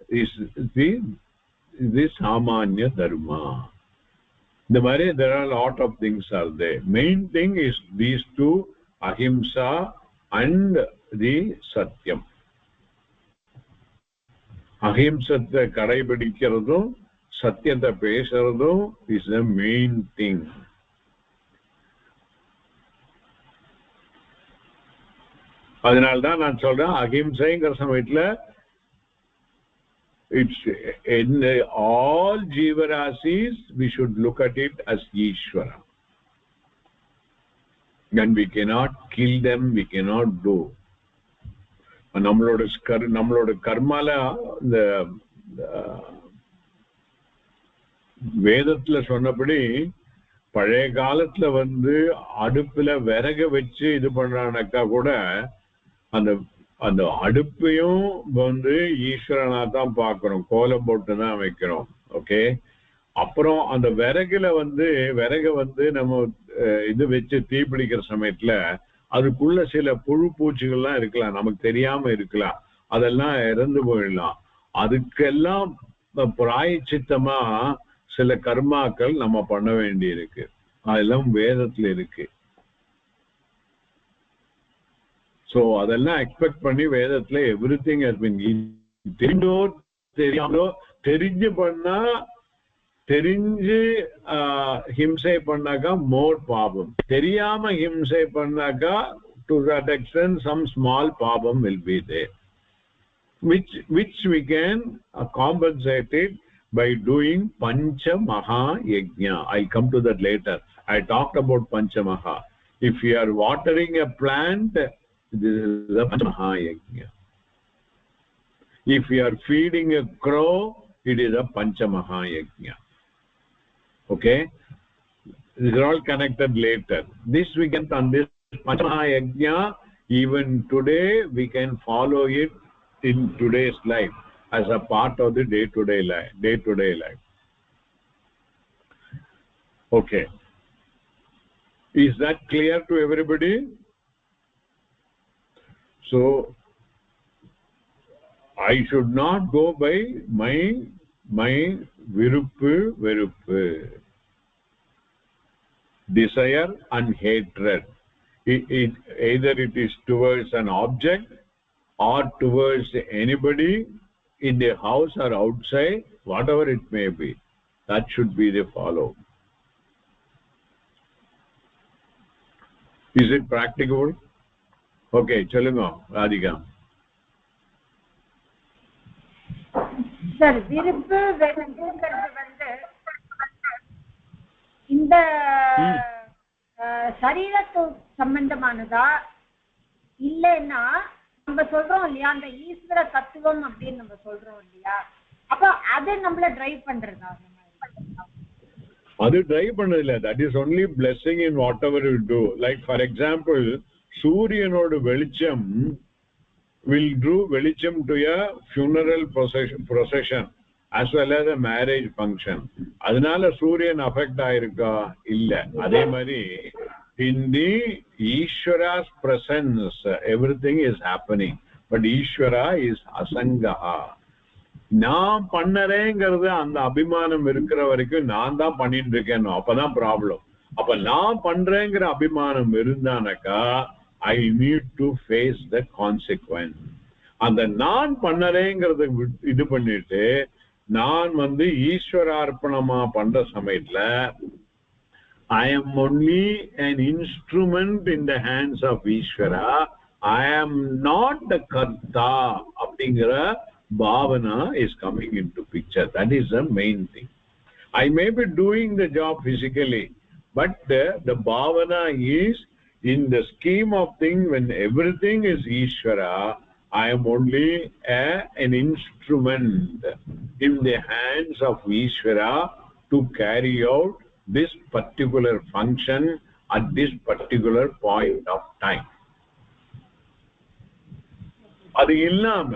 is the samanya dharma. The mari there are a lot of things are there. Main thing is these two, ahimsa and the satyam. Ahimsatha kadaipidikkiradhum satyatha pesuradhum is the main thing. அதனால்தான் நான் சொல்றேன் அகிம்சைங்கிற சமயத்துல it's in all jeevarasis we should look at it as Ishvara. And we cannot kill them, we cannot do. நம்மளோட கர்மால இந்த வேதத்துல சொன்னபடி பழைய காலத்துல அடுப்புல விறகு வச்சு இது பண்றானாக்கா கூட அந்த அடுப்பையும் ஈஸ்வரனா தான் பார்க்கிறோம், கோலம் போட்டு தான் வைக்கிறோம். ஓகே, அப்புறம் அந்த விறகு நம்ம இது வச்சு தீப்பிடிக்கிற சமயத்துல அதுக்குள்ள சில புழு பூச்சிகள்லாம் இருக்கலாம், நமக்கு தெரியாம இருக்கலாம், அதெல்லாம் இறந்து போயிடலாம். அதுக்கெல்லாம் பிராயச்சித்தமா சில கர்மாக்கள் நம்ம பண்ண வேண்டி இருக்கு. அதெல்லாம் வேதத்துல இருக்கு. சோ அதெல்லாம் எக்ஸ்பெக்ட் பண்ணி வேதத்துல எவ்ரிதிங் ஹஸ் பீன் தெரிஞ்சோ தெரியாமலோ தெரிஞ்சு பண்ணா தெரிஞ்சு ஹிம்சை பண்ணாக்கா மோர் பாபம், தெரியாம ஹிம்சை பண்ணாக்கா to that extent some small பாபம் will be there, which we can compensate it by doing pancha maha yajna. I'll come to that later. I talked about pancha maha. If you are watering a plant, this is a pancha maha yajna. If you are feeding a crow, it is a pancha maha yajna. Okay, these are all connected later. This we can on this pancha maha yajna. Even today we can follow it in today's life as a part of the day to day life. Okay, is that clear to everybody? So I should not go by my viruppu desire and hatred. Either it is towards an object or towards anybody in the house or outside, whatever it may be, that should be the follow. Is it practicable? Okay, chalunga Radhika. Sir, viruppu verupuங்கிறது இந்த சரீரத்து சம்பந்தமானதா இல்லைன்னா நம்ம சொல்றோம் இல்லையா, அந்த ஈஸ்வர தத்துவம் அப்படின்னு நம்ம சொல்றோம் இல்லையா, அப்ப அது நம்மள டிரைவ் பண்றதா? அது டிரைவ் பண்ணதில்லை. That is only blessing in whatever you do. Like for example, சூரியனோட வெளிச்சம் will do வெளிச்சம் to a funeral procession as well as a marriage function. அதனால சூரியன் அஃபெக்ட் ஆயிருக்கா? இல்ல. அதே மாதிரி in the Ishvara's presence everything is happening, but Ishvara is asangaha. நான் பண்ணறேங்கிறது அந்த அபிமானம் இருக்கிற வரைக்கும் நான் தான் பண்ணிட்டு இருக்கேன், அப்பதான் ப்ராப்ளம். அப்ப நான் பண்றேங்கிற அபிமானம் இருந்தானக்கா I need to face the consequence. அந்த நான் பண்ணறேங்கிறத இது பண்ணிட்டு நான் ஈஸ்வரார்ப்பணமா பண்ற சமயத்துல I am only an instrument in the hands of Ishvara. I am not the karta. அப்படிங்கிற bhavana is coming into picture. That is the main thing. I may be doing the job physically, but the bhavana is in the scheme of things, when everything is Ishvara, I am only an instrument in the hands of Ishvara to carry out this particular function at this particular point of time. அது இல்லாம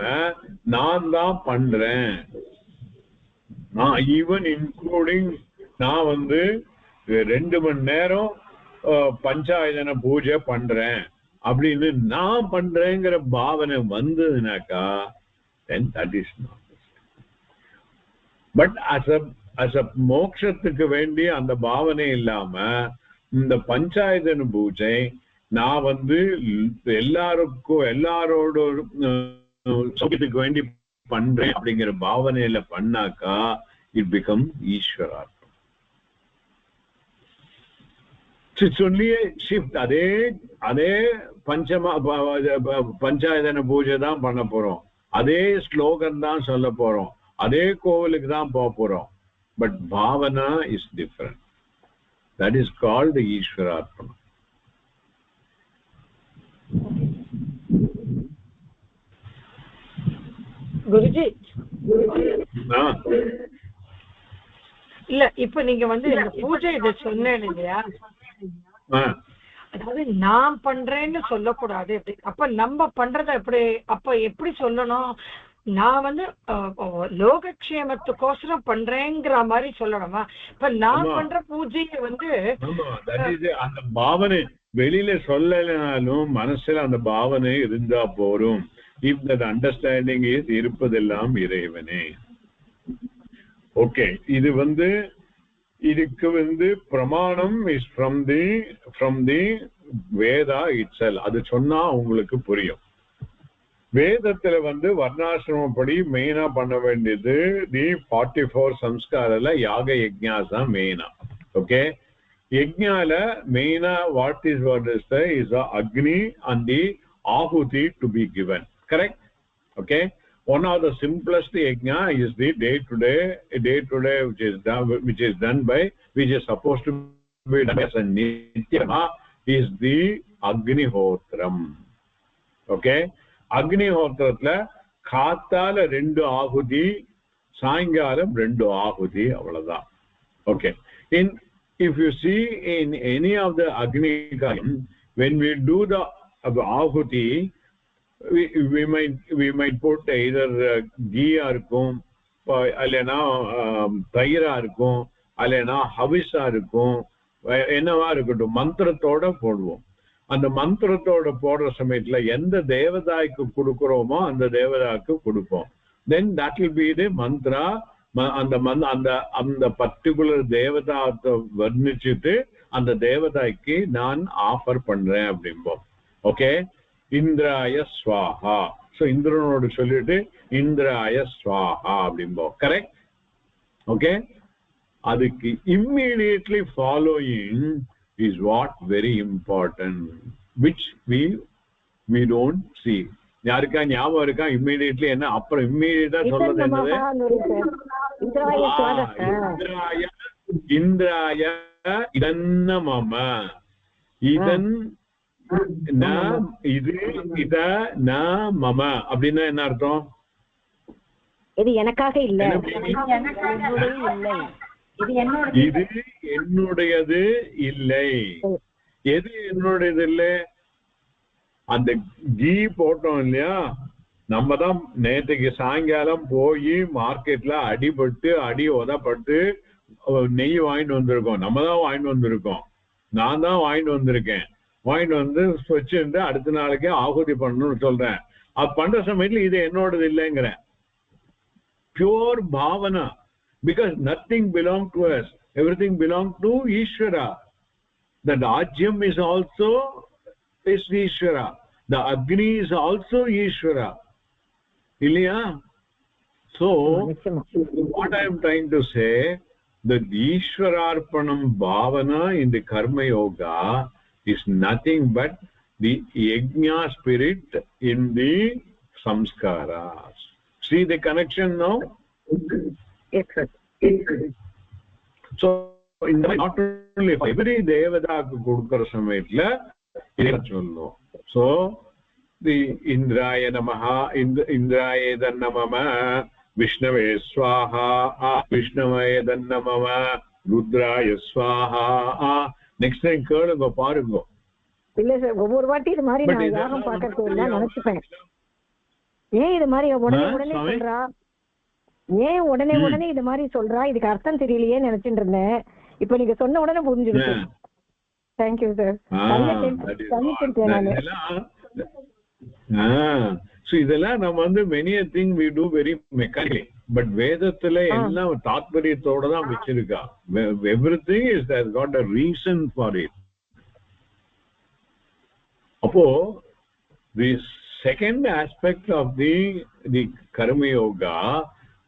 நான் தான் பண்றேன், நான் even including நான் 2 மணி நேரம் பஞ்சாயதன பூஜை பண்றேன் அப்படின்னு நான் பண்றேங்கிற பாவனை வந்ததுனாக்கா then that is not. But as a மோட்சத்துக்கு வேண்டி அந்த பாவனை இல்லாம இந்த பஞ்சாயதன பூஜை நான் எல்லாரோட சௌக்கியத்துக்கு வேண்டி பண்றேன் அப்படிங்கிற பாவனையில பண்ணாக்கா it becomes ஈஸ்வரா. It's only a shift. அதே பஞ்சாயதன பூஜை தான் பண்ண போறோம், அதே ஸ்லோகம் தான் சொல்ல போறோம், அதே கோவிலுக்கு தான் போக போறோம். பட் பாவனா is different. That is called ஈஸ்வரார்ப்பணம். குருஜி இல்ல இப்ப நீங்க இந்த பூஜை இத சொன்னேன் இல்லையா, அதாவது நான் பண்றேன்னு சொல்லக்கூடாது. அப்ப நம்ம பண்றத எப்படி சொல்லணும்? நான் லோகக்ஷேமத்துக்கோசரம் பண்றேங்கிற மாதிரி சொல்லணுமா? இப்ப நான் பண்ற பூஜையை அந்த பாவனை வெளியில சொல்லனாலும் மனசுல அந்த பாவனை இருந்தா போரும். if that understanding is இருப்பதெல்லாம் இறைவனே. ஓகே, இது இதுக்கு பிரமாணம் is from the Veda itself. அது சொன்னா உங்களுக்கு புரியும். வேதத்துல வர்ணாசிரமப்படி மெயினா பண்ண வேண்டியது தி 44 சம்ஸ்காரல யாக யஜ்ஞாஸ் தான் மெயினா. ஓகே, யஜ்ஞால மெயினா what is Agni and the ahuti to be given. Correct? Okay, one of the simplest yajna is the day to day which is done by, which is supposed to be done as a nityama, is the agnihotram. Okay, agnihotratla khaatala 2 ahuti, saingalam 2 ahuti, avladha. Okay, if you see in any of the agnikayam, when we do the ahuti, we might put either ghee இருக்கும், அல்லனா தயிரா இருக்கும், அல்லனா ஹவிஸா இருக்கும், என்னவா இருக்கட்டும், மந்திரத்தோட போடுவோம். அந்த மந்திரத்தோட போடுற சமயத்துல எந்த தேவதாய்க்கு கொடுக்கிறோமோ அந்த தேவதாய்க்கு கொடுப்போம். then that will be the mantra. அந்த பர்டிகுலர் தேவதாத்தை வர்ணிச்சுட்டு அந்த தேவதாய்க்கு நான் ஆஃபர் பண்றேன் அப்படிம்போம். ஓகே, இந்திராய ஸ்வாஹா. சோ இந்திரனோடு சொல்லிட்டு இந்திராய ஸ்வாஹா அப்படிம்போம். கரெக்ட்? ஓகே, அதுக்கு immediately following is what very important, which we don't see. யாருக்கா ஞாபகம் இருக்கா? immediately என்ன அப்புறம் immediate சொல்றது என்னது? இந்திராய இதன்ன மம, இதன் இத ந மம அப்படின்னா என்ன அர்த்தம்? இது எனக்காக இல்ல, இது என்னுடையது இல்லை. எது என்னுடையது இல்லை? அந்த கீ போட்டோம் இல்லையா, நம்ம தான் நேற்றுக்கு சாயங்காலம் போய் மார்க்கெட்ல அடி உதப்பட்டு நெய் வாங்கிட்டு வந்திருக்கோம். நம்ம தான் வாங்கிட்டு வந்திருக்கோம், நான் தான் வாங்கிட்டு வந்திருக்கேன். வாங்கிட்டு வச்சுட்டு அடுத்த நாளைக்கே ஆகுதி பண்ணணும்னு சொல்றேன். அது பண்ற சமயத்துல இது என்னோடது இல்லைங்கிறேன். பியூர் பாவனா, because nothing belongs to us, everything belongs to Ishvara. The Ajyam is also Ishvara, the Agni is also Ishvara. Ilya? So what I am trying to say, the Ishvararpanam bhavana in the Karma Yoga is nothing but the yajna spirit in the samskaras. See the connection now? Yes, sir. So in the, not only every devada ku kudukra samayatla idha sollu. So the Indraya Namaha, Indraya Dannamama, Vishnave Swaha, Vishnave Dannamama, Rudraya Swaha. Next time, கேளுங்க பாருங்க. இல்ல sir, ஒவ்வொரு வாட்டி இது மாதிரி நான் யாகம் பாக்குறது எல்லாம் நினைச்சுப்பேன். ஏன் இது மாதிரி உடனே உடனே சொல்றா, ஏன் உடனே உடனே இது மாதிரி சொல்றா, இதுக்கு அர்த்தம் தெரியலையே நினைச்சிட்டு இருந்தேன். இப்ப நீங்க சொன்ன உடனே புரிஞ்சிருக்கு. Thank you sir. இதெல்லாம் நம்ம வந்து many a thing we do very mechanically, but வேதத்துல எல்லாம் தாத்பரியத்தோட தான் வச்சிருக்கா. Everything is has got a reason for it. அப்போ the second aspect of the karma yoga,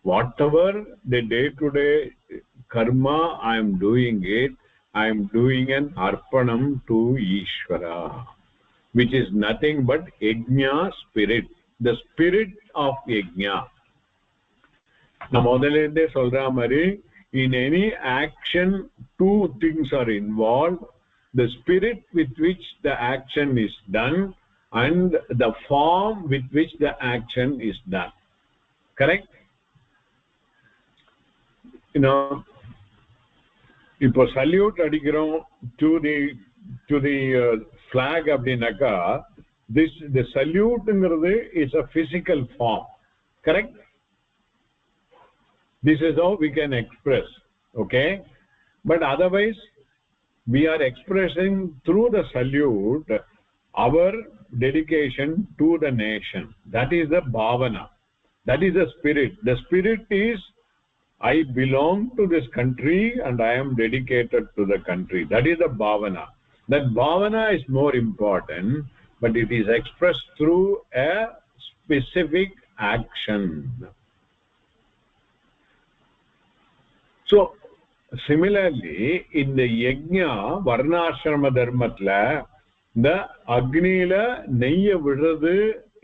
whatever the day to day karma I am doing it, I am doing an arpanam to Ishvara, which is nothing but yajna spirit, the spirit of yajna. Na modalinde solra mari, in any action two things are involved: the spirit with which the action is done and the form with which the action is done. Correct? You know, இப்போ salute அடிக்கிறோம் to the flag அப்படினாக்கா, the saluteங்கிறது is a physical form. Correct? This is how we can express. Okay? But otherwise we are expressing through the salute our dedication to the nation. That is the bhavana, that is the spirit. The spirit is I belong to this country and I am dedicated to the country. That is the bhavana. That bhavana is more important, but it is expressed through a specific action. So similarly, in the yajna varnashrama dharmatla, the agnila neyya vidradhu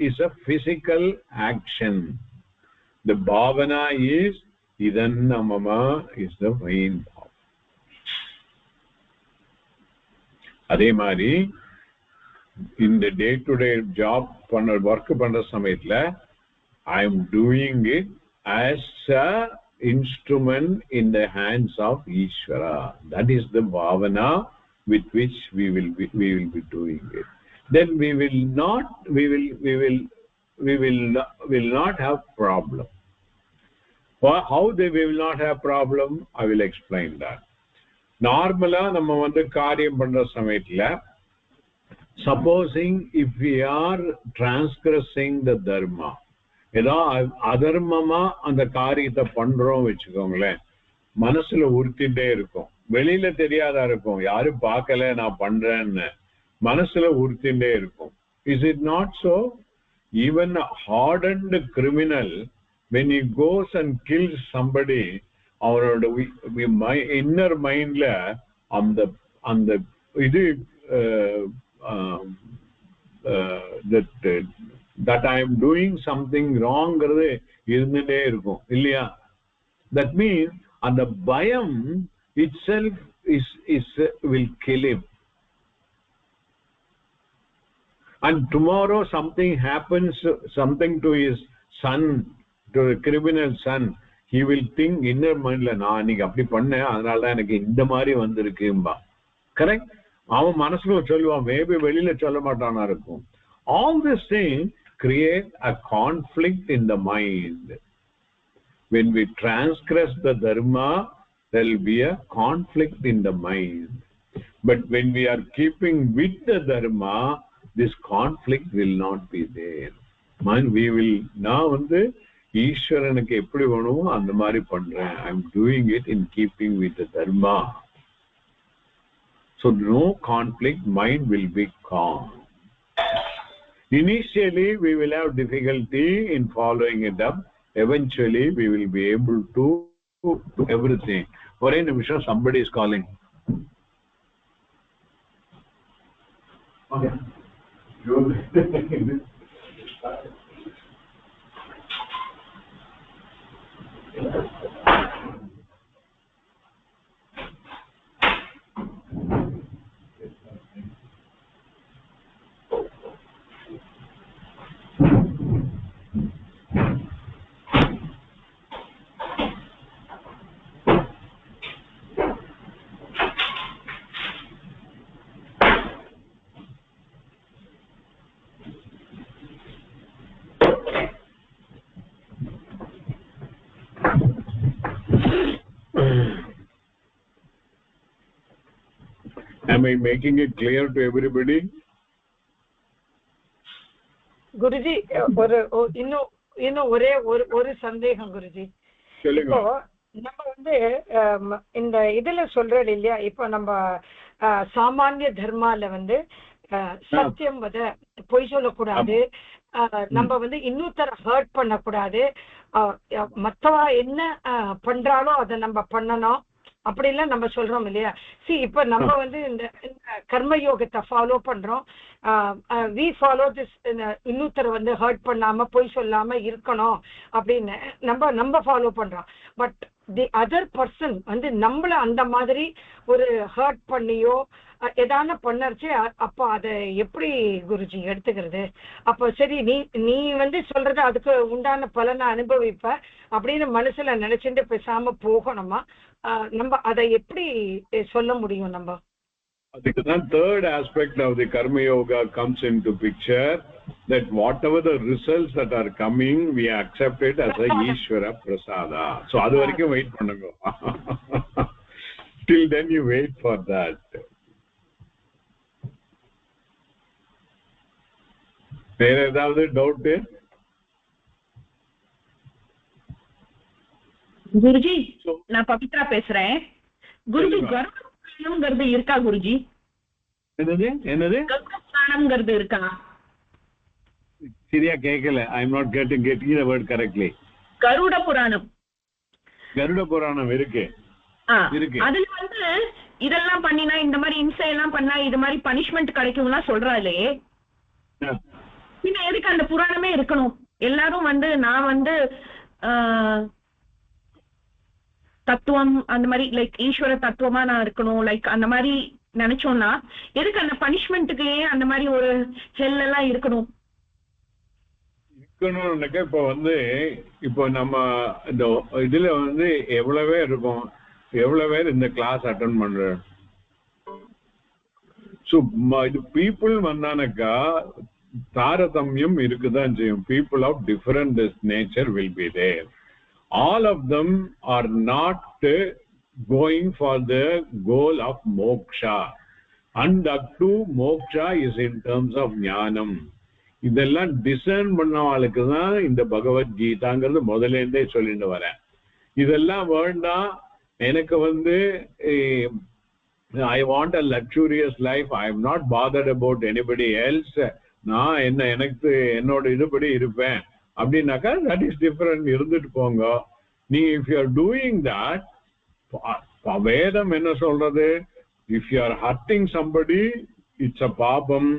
is a physical action. The bhavana is idannamama, is the main form. அதே மாதிரி in the day to day job பண்ண work பண்ற சமயத்துல I am doing it as a instrument in the hands of Ishvara. That is the bhavana with which we will be doing it. Then we will not have problem. How they will not have problem, I will explain that. Normally நம்ம வந்து காரியம் பண்ற சமயத்துல, supposing if we are transgressing the dharma, ஏதோ அதர்மமா அந்த காரியத்தை பண்றோம் வச்சுக்கோங்களேன், மனசுல உறுத்திட்டே இருக்கும். வெளியில தெரியாதா இருக்கும், யாரும் பார்க்கல நான் பண்றேன்னு, மனசுல உறுத்திட்டே இருக்கும். Is it not so? Even a hardened criminal, when he goes and kills somebody, அவரோட inner mindல அந்த இது that I am doing something wrong இருந்துட்டே இருக்கும் இல்லையா? That means அந்த பயம் itself is will kill him. And tomorrow something happens, something to his son, to the criminal son, he will think inner mindல, நான் இன்னைக்கு அப்படி பண்ணேன், அதனால தான் எனக்கு இந்த மாதிரி வந்திருக்கும்பா. கரெக்ட்? அவன் மனசுல சொல்லுவான், மேபி வெளியில சொல்ல மாட்டானா இருக்கும். All this thing create a conflict in the mind. When we transgress the dharma, there will be a conflict in the mind. But when we are keeping with the dharma, this conflict will not be there. Man, we will now வந்து ஈஸ்வரனுக்கு எப்படி வேணுமோ அந்த மாதிரி பண்றேன். I am doing it in keeping with the dharma. So no conflict, mind will be calm. Initially we will have difficulty in following it up. Eventually we will be able to do everything. ஒரே நிமிஷம், somebody is calling. Okay. Am I making it clear to everybody? Guruji இன்னும் ஒரே ஒரு சந்தேகம் குருஜி. இப்போ நம்ம வந்து இந்த இதுல சொல்றது இல்லையா, இப்போ நம்ம சாமானிய தர்மால வந்து சத்தியம் பொய் சொல்லக்கூடாது, நம்ம வந்து இன்னொருத்தர ஹர்ட் பண்ணக்கூடாது, மத்தவா என்ன பண்றாலும் அதை நம்ம பண்ணணும் அப்படிலாம் நம்ம சொல்றோம் இல்லையா. இப்ப நம்ம வந்து இந்த கர்ம யோகத்தை ஃபாலோ பண்றோம், வி ஃபாலோ திஸ், இன்னொருத்தரை வந்து ஹர்ட் பண்ணாம பொய் சொல்லாம இருக்கணும் அப்படின்னு நம்ம ஃபாலோ பண்றோம். பட் தி அதர் பர்சன் வந்து நம்மள அந்த மாதிரி ஒரு ஹர்ட் பண்ணியோ ஏதான பண்ணறச்சு, அப்ப அதை எப்படி குருஜி எடுத்துக்கிறது? அப்ப சரி, நீ வந்து சொல்றது அதுக்கு உண்டான பலனை அனுபவிப்ப அப்படின்னு மனசுல நினைச்சுட்டு பேசாம போகணுமா? நம்ம அதை எப்படி சொல்ல முடியும்? நம்ம அதுக்குதான் third aspect of the karma yoga comes into picture, that whatever the results that are coming, we accept it as a Ishvara prasada. So adu varaikum wait பண்ணுங்க. Till then you wait for that. வேற ஏதாவது doubt? Guruji, நான் பவித்ரா பேசுறேன். குருஜி, கருடபுராணம்ங்கிறது இருக்கா குருஜி? என்னது கருடபுராணம்ங்கிறது இருக்கா? சரியா கேட்கல. I am not getting the word correctly. கருட புராணம் இருக்கு. அதுல வந்து இதெல்லாம் பண்ணினா, இந்த மாதிரி இம்சை எல்லாம் பண்ணா இது மாதிரி பனிஷ்மெண்ட் கிடைக்கும்லாம் சொல்றாளே, பின்ன எதுக்கு அந்த புராணமே இருக்கணும்? எல்லாரும் வந்து நான் வந்து தத்துவம் அந்த மாதிரி லைக் ஈஸ்வர தத்துவமா நான் இருக்கணும் லைக் அந்த மாதிரி நினைச்சோம்னா எதுக்கு அந்த பனிஷ்மெண்ட்டுக்கு அந்த மாதிரி ஒரு ஹெல் எல்லாம் இருக்கணும்? இப்ப வந்து இப்போ நம்ம இந்த இதுல வந்து எவ்வளவு பேர் இந்த கிளாஸ் அட்டெண்ட் பண்ற? பீப்புள் வந்தானக்கா தாரதமியம் இருக்குதான் செய்யும். People of different nature will be there. All of them are not going for the goal of moksha, and up to moksha is in terms of jnanam. இதெல்லாம் டிசைன் பண்ணவாளுக்கு தான் இந்த பகவத் கீதாங்கிறது முதல்ல இருந்தே சொல்லிட்டு வரேன். இதெல்லாம் வேண்டாம், எனக்கு வந்து I want a luxurious life, I am not bothered about anybody else, நான் எனக்கு என்னோட இதுபடி இருப்பேன் அப்படின்னாக்கா தட் இஸ் டிஃபரெண்ட். இருந்துட்டு போங்க. நீ if you are doing that, வேதம் என்ன சொல்றது? If you are hurting somebody, it's a பாபம்,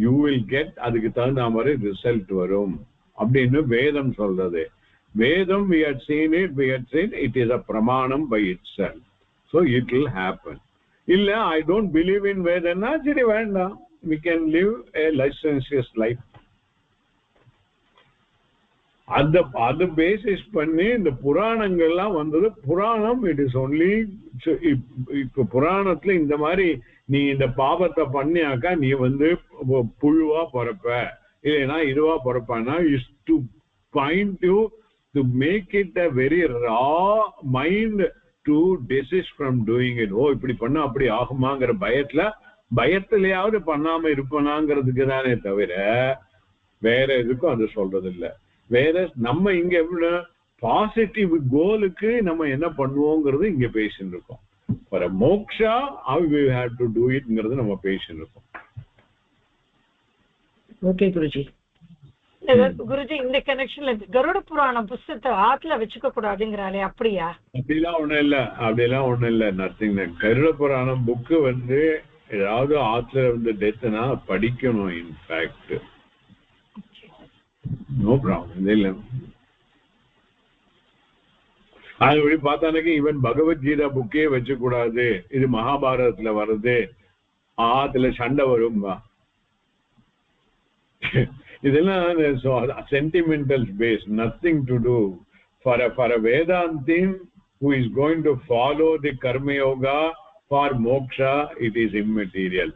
யூ வில் கெட், அதுக்கு தகுந்த மாதிரி ரிசல்ட் வரும் அப்படின்னு வேதம் சொல்றது. வேதம் we had seen it is a pramanam by itself, so it will happen. இல்ல I don't believe in vedana, சரி வேண்டாம், we can live a licentious life. அது பேசிஸ் பண்ணி இந்த புராணங்கள்லாம் வந்தது. புராணம் இட் இஸ் ஒன்லி, இப்ப புராணத்துல இந்த மாதிரி நீ இந்த பாபத்தை பண்ணியாக்கா நீ வந்து புழுவா பிறப்ப, இல்லைன்னா இதுவா பிறப்பானா, is to point you to make it a very raw mind to desist from doing it. இப்படி பண்ண அப்படி ஆகுமாங்கிற பயத்திலேயாவது பண்ணாம இருப்பனாங்கிறதுக்கு தானே தவிர வேற எதுக்கும் அது சொல்றது இல்லை. வேற நம்ம இங்க எப்படி பாசிட்டிவ் கோலுக்கு நம்ம என்ன பண்ணுவோங்கிறது இங்க பேசிட்டு இருக்கோம். For a moksha, how we have to do it-ங்கிறது நம்ம பேசிட்டு இருக்கோம். ஓகே குருஜி. குருஜி, இந்த கனெக்ஷன்ல கருட புராணம் புஸ்தகத்தை ஆத்துல வச்சுக்க கூடாதுங்கிறாளே, அப்படியா? அப்படியெல்லாம் ஒண்ணும் இல்ல நத்திங். கருட புராணம் புக்கு வந்து ஏதாவது ஆத்துல வந்து டெத்னா படிக்கணும். இன்ஃபேக்ட் நோ ப்ராப்ளம் இல்ல. அதுபடி பார்த்தானக்கு ஈவன் பகவத்கீதா புக்கே வச்சு கூடாது, இது மகாபாரதத்துல வருது, ஆத்துல சண்டை வரும்பா. இதெல்லாம் sentimental base, nothing to do. For a வேதாந்தின் who is going to follow the karma yoga for moksha, it is immaterial.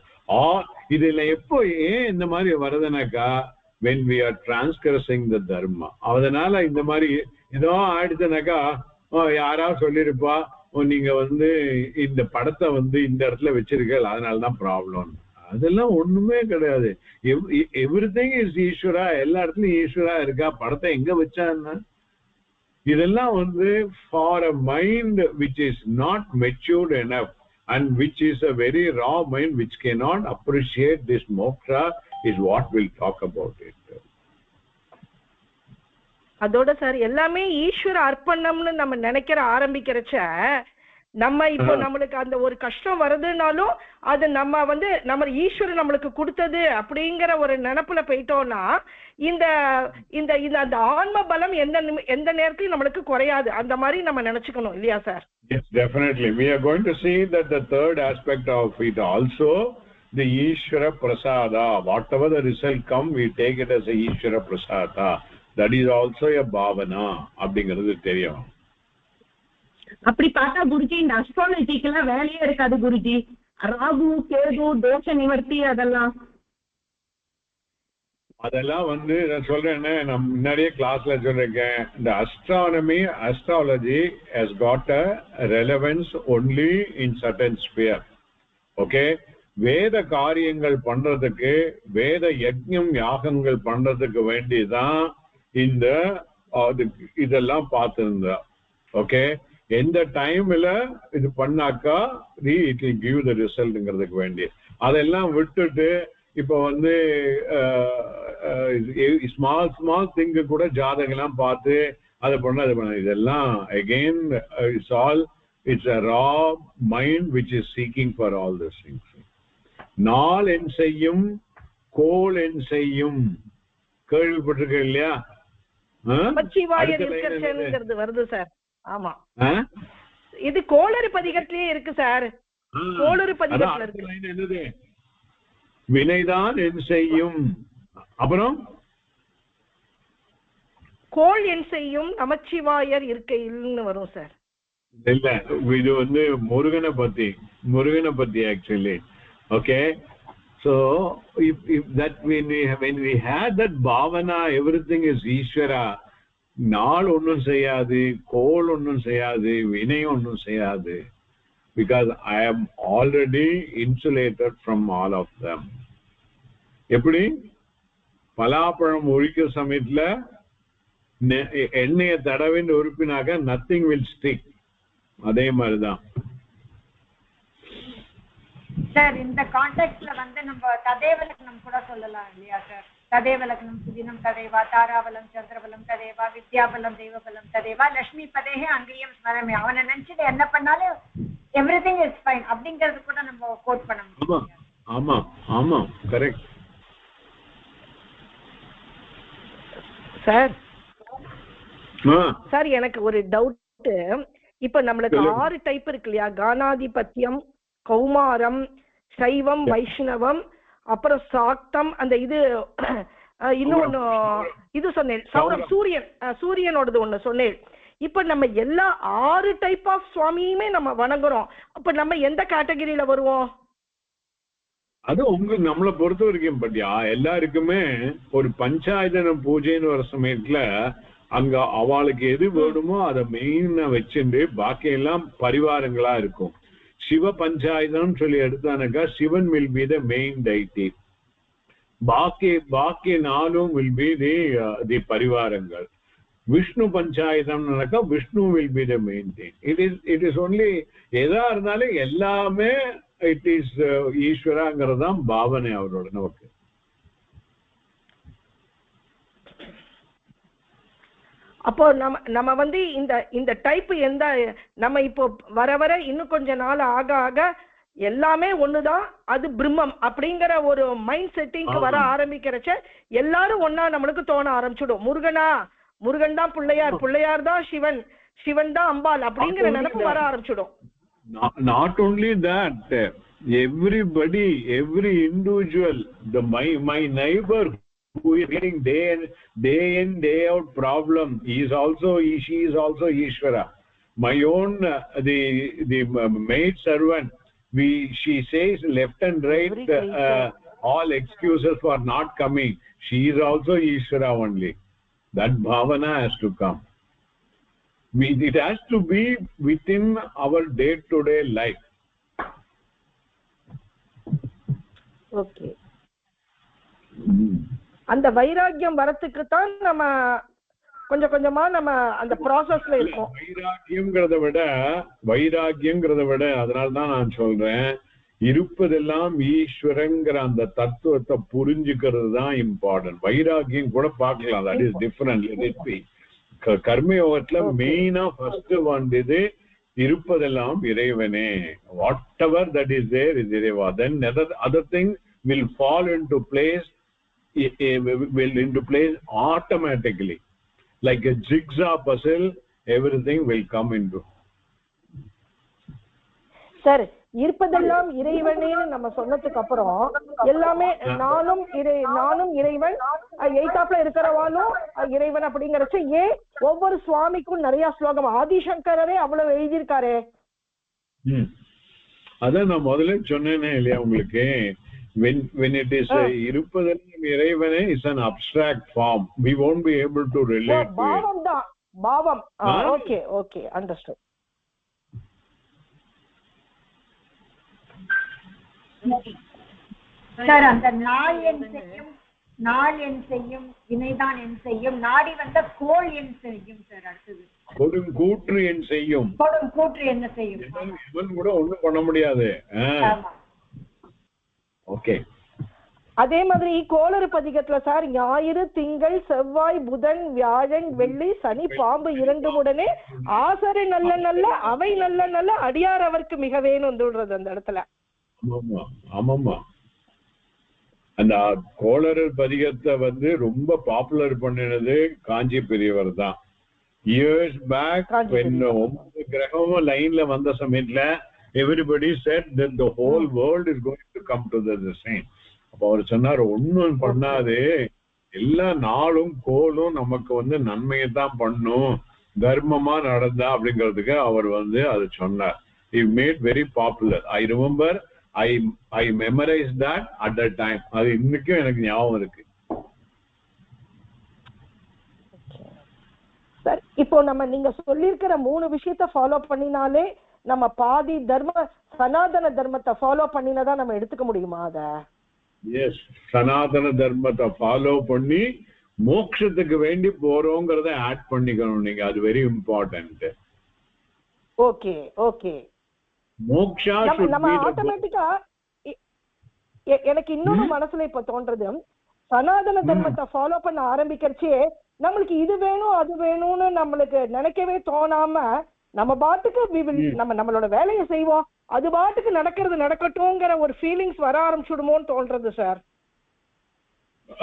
இதுல எப்போ ஏன் இந்த மாதிரி வருதுனாக்கா, when we are transgressing the dharma. அதனால இந்த மாதிரி ஏதோ ஆயிடுச்சுனாக்கா யாராவது சொல்லிருப்பா, நீங்க வந்து இந்த படத்தை வந்து இந்த இடத்துல வச்சிருக்கீங்க அதனாலதான் ப்ராப்ளம். அதெல்லாம் ஒண்ணுமே கிடையாது. எவ்ரிதிங் இஸ் ஈஸ்வரா. எல்லா இடத்துலயும் ஈஸ்வரா இருக்கா. படத்தை எங்க வச்சான்னா இதெல்லாம் வந்து for a mind which is not matured enough and which is a very raw mind which cannot appreciate this moksha is what we'll talk about it. அதோட சார் எல்லாமே ஈஸ்வர அர்ப்பணம்னு நம்ம நினைக்கிற ஆரம்பிக்கிறச்ச நம்ம இப்போ நம்மளுக்கு அந்த ஒரு கஷ்டம் வருதுனாலும் அது நம்ம வந்து நம்ம ஈஸ்வரன் நம்மளுக்கு கொடுத்தது அப்படிங்கிற ஒரு நினைப்புல போயிட்டோம்னா இந்த இந்த அந்த ஆன்ம பலம் எந்த நேரத்திலும் நம்மளுக்கு குறையாது. அந்த மாதிரி நம்ம நினைச்சுக்கணும் இல்லையா sir? Yes, definitely. We are going to see that the third aspect of it also, the Ishvara Prasada. Whatever the result come, we take it as a Ishvara Prasada. That is also a bhavana. அப்படிங்கிறது தெரியும். அப்படி பார்த்தா குருஜி இந்த அஸ்ட்ராலஜிக்கெல்லாம் வேலையே இருக்காது குருஜி. ராகு கேது தோஷ நிவர்த்தி அதெல்லாம் வந்து நான் சொல்றேன்னு நான் முன்னாடியே கிளாஸ்ல சொல்லிருக்கேன். இந்த astrology has got a relevance only in certain sphere. Okay, வேத காரியங்கள் பண்றதுக்கு வேத யஜ்ஞம் யாகங்கள் பண்றதுக்கு வேண்டிதான் இந்த இதெல்லாம் பார்த்திருந்தா. ஓகே, எந்த டைம்ல இது பண்ணாக்கா இட் வில் கிவ் த ரிசல்ட்ங்கிறதுக்கு வேண்டி அதெல்லாம் விட்டுட்டு இப்போ வந்து ஸ்மால் திங்கு கூட ஜாதகெல்லாம் பார்த்து அதை பண்ண இதெல்லாம் again it's a raw mind which is seeking for all this things. நாள் என் செய்யும் கோல் என் செய்யும் கேள்விப்பட்டிருக்க இல்லையா? வருது சார். ஆமா, இது கோளறு பதிகத்திலேயே இருக்கு சார். கோளறு பதிகத்துல இருக்கு என்னது? வினைதான் என் செய்யும், அப்புறம் கோள் என் செய்யும் நமச்சிவாயர் இருக்கையில்னு வரும் சார். இல்ல, இது வந்து முருகனை பத்தி actually. Okay, so if that when we had that bhavana, everything is Ishvara. நாள் ஒன்றும் செய்யாது, கோள் ஒன்றும் செய்யாது, வினை ஒன்றும் செய்யாது. Because I am already insulated from all of them. எப்படி பலாப்பழம் ஒழிக்கிற சமயத்துல எண்ணெயை தடவின்னு உறுப்பினாக்க நத்திங் வில் ஸ்டிக். அதே மாதிரிதான் சார். இந்த கான்டெக்ட்ல வந்து நம்ம ததேவலக்னம் கூட சொல்லலாம் இல்லையா சார்? ததேவலக்னம் சுதினம் ததேவா, தாராபலம் சந்திரபலம் ததேவா, வித்யாபலம் தெய்வபலம் ததேவா, லட்சுமி பதேகே அங்கேயும் ஸ்மரமே. அவனை நினைச்சிட்டு என்ன பண்ணாலும் எவ்ரிதிங் இஸ் ஃபைன் அப்படிங்கிறது கூட நம்ம கோட் பண்ண முடியும். ஆமா ஆமா, கரெக்ட் சார். சார், எனக்கு ஒரு டவுட். இப்ப நம்மளுக்கு 6 டைப் இருக்கு இல்லையா? கானாதிபத்தியம், கௌமாரம், சைவம், வைஷ்ணவம், அப்புறம் சாக்தம், அந்த இது இன்னொன்னு இது சொன்னேன் சௌரம், சூரியனோடது ஒண்ணு சொன்னேன். இப்ப நம்ம எல்லா 6 டைப் ஆஃப் சுவாமியுமே நம்ம வணங்குறோம். அப்ப நம்ம எந்த கேட்டகரியில வருவோம்? அது உங்களுக்கு நம்மளை பொறுத்த வரைக்கும் பட்டியா எல்லாருக்குமே ஒரு பஞ்சாயத்தன பூஜைன்னு வர சமயத்துல அங்க அவளுக்கு எது வேணுமோ அதை மெயினா வச்சுட்டு பாக்கி எல்லாம் பரிவாரங்களா இருக்கும். சிவ பஞ்சாயத்தம் சொல்லி எடுத்தானாக்கா Sivan will be the main deity. பாக்கி 4 வில் பி தி பரிவாரங்கள். விஷ்ணு பஞ்சாயத்தம்னாக்கா Vishnu will be the main thing. It is only எதா இருந்தாலும் எல்லாமே இட் இஸ் ஈஸ்வராங்கிறது தான் பாவனை அவரோட நமக்கு. அப்போ நம்ம வந்து இந்த டைப் எந்த நம்ம இப்போ வர இன்னும் கொஞ்ச நாள் ஆக எல்லாமே ஒண்ணுதான், அது பிரம்மம் அப்படிங்கிற ஒரு மைண்ட் செட்டிங்க்கு வர ஆரம்பிக்கிறச்ச எல்லாரும் ஒன்னா நம்மளுக்கு தோண ஆரம்பிச்சிடும். முருகன் தான் பிள்ளையார் தான் சிவன் தான் அம்பாள் அப்படிங்கிற நினைப்பு வர ஆரம்பிச்சிடும். Not only that, everybody, every individual, my neighbor who is getting day in day out problem, she is also Ishvara. My own the maid servant, she says left and right all excuses for not coming. She is also Ishvara only. That bhavana has to come. it has to be within our day to day life. Okay அந்த வைராக்கியம் வரத்துக்கு தான் நம்ம கொஞ்சம் கொஞ்சமா நம்ம அந்த ப்ராசஸ்ல இருக்கோம். வைராக்கியங்கிறத விட அதனால தான் நான் சொல்றேன், இருப்பதெல்லாம் ஈஸ்வரங்கிற அந்த தத்துவத்தை புரிஞ்சுக்கிறது தான் இம்பார்ட்டன்ட். வைராக்கியம் கூட பார்க்கலாம், தட் இஸ் டிஃபரண்ட். கர்மயோகத்துல மெயினா ஃபர்ஸ்ட் வந்தது இருப்பதெல்லாம் இறைவனே. Whatever that is there is இறைவா. Then other thing will fall into place automatically, like a jigsaw puzzle. Everything will come into. சரி, இருப்பதெல்லாம் இறைவனேன்னு நம்ம சொன்னதுக்கு அப்புறம் எல்லாமே நானும் இறைவன், எய்தாப்ல இருக்கிறவாலும் இறைவன் அப்படிங்கறச்ச ஏன் ஒவ்வொரு சுவாமிக்கும் நிறைய ஸ்லோகம் ஆதிசங்கரரே அவ்வளவு எழுதியிருக்காரு. அதான் நான் முதல்ல சொன்னேனே இல்லையா உங்களுக்கு, when it is இருப்பதெல்லாம் இறைவனே is an abstract form, we won't be able to relate to it. பாவம் தான், பாவம். Okay okay, understood. சார் அந்த நாள் என் செய்யும் வினைதான் என் செய்யும், நாடி வந்த கோள் என் செய்யும் சார். அடுத்தது கொடுங்கூற்று என் செய்யும், கொடுங்கூற்று என்ன செய்யும், இவன் கூட ஒண்ணும் பண்ண முடியாது. ஓகே, அதே மாதிரி கோளறு பதிகத்துல சார் ஞாயிறு திங்கள் செவ்வாய் புதன் வியாழன் வெள்ளி சனி பாம்பு இரண்டுமுடனே ஆசரை நல்ல நல்ல அவை நல்ல நல்ல அடியார் அவருக்கு மிக வேணும் வந்துடுறது அந்த இடத்துல. ஆமாமா, அந்த கோளறு பதிகத்தை ரொம்ப பாப்புலர் பண்ணினது காஞ்சி பெரியவர் தான். இயர்ஸ் பேக் கிரகமும் லைன்ல வந்த சமயத்துல everybody said that the whole world is going to come to the same. அப்ப அவர் சொன்னார், ஒண்ணும் பண்ணாது, எல்லா நாளும் கோளும் நமக்கு நன்மையை தான் பண்ணும், தர்மமா நடந்தா அப்படிங்கிறதுக்கு அவர் அது சொன்னார். He made very popular. I remember I memorized that at that time. அது இன்னைக்கும் எனக்கு ஞாபகம் இருக்கு. சார் இப்போ நீங்க சொல்லியிருக்கிற 3 விஷயத்த ஃபாலோ பண்ணினாலே நம்ம பாதி சனாதன தர்மத்தை ஃபாலோ பண்ணினதா நம்ம எடுத்துக்க முடியுமா? அத எஸ், சனாதன தர்மத்தை ஃபாலோ பண்ணி மோட்சத்துக்கு வேண்டி போறோங்கிறத ஆட் பண்ணிக்கணும் நீங்க. அது very important. Okay okay, moksha நம்ம ஆட்டோமேட்டிக்கா எனக்கு இன்னொரு மனசுல இப்ப தோன்றது, சனாதன தர்மத்தை ஃபாலோ பண்ண ஆரம்பிக்கிறச்சே நம்மளுக்கு இது வேணும் அது வேணும்னு நம்மளுக்கு நினைக்கவே தோணாம நம்ம பாட்டுக்கு நம்மளோட வேலையை செய்வோம், அது பாட்டுக்கு நடக்கட்டும்ங்கிற ஒரு ஃபீலிங்ஸ் வர ஆரம்பிச்சுடுமோன்னு தோன்றது சார்.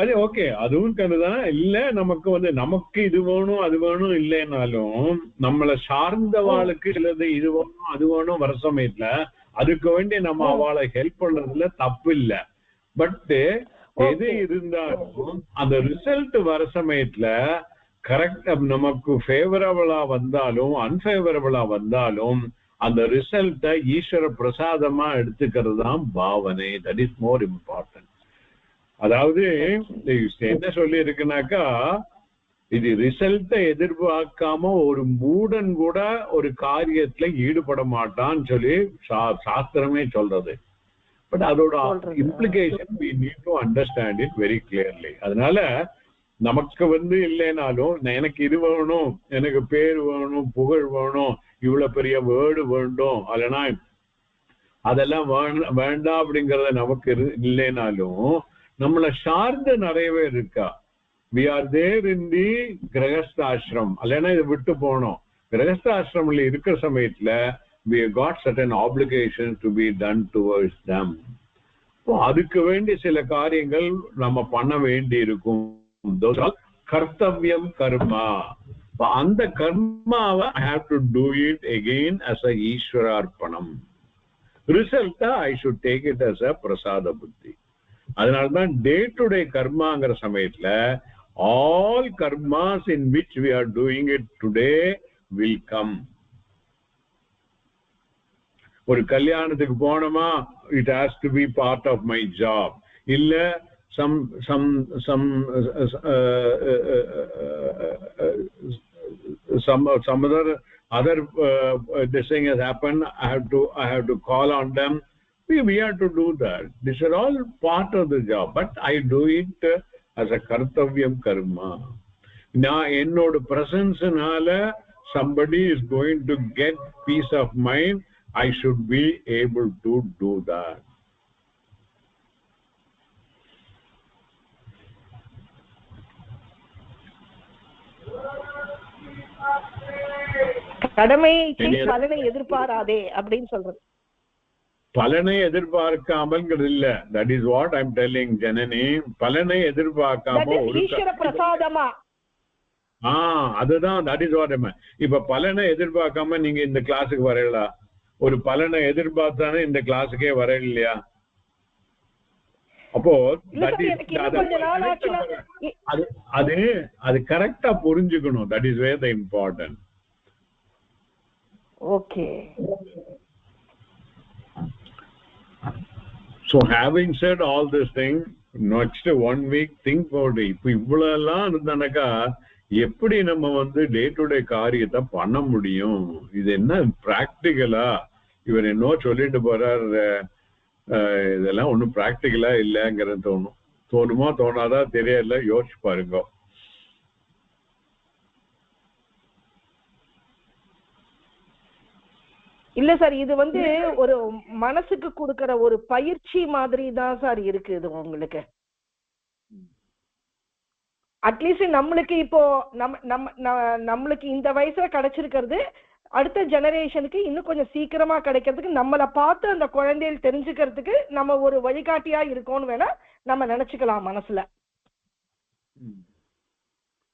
அது ஓகே, அதுவும் கருதான். இல்ல நமக்கு இது வேணும் அது வேணும் இல்லைன்னாலும் நம்மளை சார்ந்தவாளுக்கு சிலது இது வேணும் அது வேணும் வர சமயத்துல அதுக்கு வேண்டி நம்ம அவளை ஹெல்ப் பண்றதுல தப்பு இல்லை. பட் எது இருந்தாலும் அந்த ரிசல்ட் வர சமயத்துல கரெக்ட் நமக்கு ஃபேவரபிளா வந்தாலும் அன்ஃபேவரபிளா வந்தாலும் அந்த ரிசல்ட்டை ஈஸ்வர பிரசாதமா எடுத்துக்கிறது தான் பாவனை. That is more important. அதாவது என்ன சொல்லி இருக்குனாக்கா, இது ரிசல்ட்டை எதிர்பார்க்காம ஒரு மூடன் கூட ஒரு காரியத்துல ஈடுபட மாட்டான்னு சொல்லி சாஸ்திரமே சொல்றது. பட் அதோட implication we need to understand it very clearly. அதனால நமக்கு இல்லைனாலும் எனக்கு இது வேணும், எனக்கு பேர் வேணும், புகழ் வேணும், இவ்வளவு பெரிய வேர்டு வேண்டும், அல்லனா அதெல்லாம் வேண்டாம் அப்படிங்கறத நமக்கு இல்லைனாலும் நம்மளை சார்ந்து நிறைய பேர் இருக்கா. we are there in the கிரகஸ்தாசிரம், அல்லனா இதை விட்டு போனோம். கிரகஸ்தாசிரமில் இருக்கிற சமயத்துல we have got certain obligations to be done towards them. அதுக்கு வேண்டி சில காரியங்கள் நம்ம பண்ண வேண்டி இருக்கும். கர்த்தவியம் கர்மா. அந்த கர்மாவை I have to do it again as a ஈஸ்வரார்ப்பணம். Result I should take it as a பிரசாத புத்தி. அதனால்தான் டே டு டே கர்மாங்கிற சமயத்துல all karmas in which we are doing it today will come. ஒரு கல்யாணத்துக்கு போனோமா, it has to be part of my job. இல்ல some other this thing has happened, I have to call on them. We have to do that. These are all part of the job, but I do it as a kartavyam karma. Now ennoda presence nala somebody is going to get peace of mind. I should be able to do that. கடமையை செய் பலனை எதிர்பாராதே அப்படின்னு சொல்றது. பலனை எதிர்பார்க்காமல்ங்கிறது இல்ல. That is what I am telling Janani. பலனை எதிர்பார்க்காம ஒரு ஈஸ்வர பிரசாதமா அதுதான். தட் இஸ் வாட் ஐ மீன். இப்ப பலனை எதிர்பார்க்காம நீங்க இந்த கிளாஸுக்கு வரல, ஒரு பலனை எதிர்பார்த்தானே இந்த கிளாஸுக்கே வர இல்லையா? அப்போ அது கரெக்டா புரிஞ்சுக்கணும். That is where the important. Okay. So having said all this thing, next 1 week think about it. இப்ப இவ்வளவு எல்லாம் இருந்தானக்கா எப்படி நம்ம வந்து டே டு டே காரியத்தை பண்ண முடியும்? இது என்ன பிராக்டிகலா? இவர் என்ன சொல்லிட்டு போறார், இதெல்லாம் ஒன்றும் பிராக்டிகலா இல்லைங்கிறது தோணுமா தோணாதா தெரியல, யோசிச்சு பாருங்க. இல்ல சார், இது வந்து ஒரு மனசுக்கு கொடுக்கற ஒரு பயிற்சி மாதிரி தான் சார் இருக்கு இது உங்களுக்கு. அட்லீஸ்ட் நம்மளுக்கு இப்போ நம்மளுக்கு இந்த வயசுல கிடைச்சிருக்கிறது அடுத்த ஜெனரேஷனுக்கு இன்னும் கொஞ்சம் சீக்கிரமா கிடைக்கிறதுக்கு, நம்மளை பார்த்து அந்த குழந்தைகள் தெரிஞ்சுக்கிறதுக்கு நம்ம ஒரு வழிகாட்டியா இருக்கோம்னு வேணா நம்ம நினைச்சுக்கலாம் மனசுல.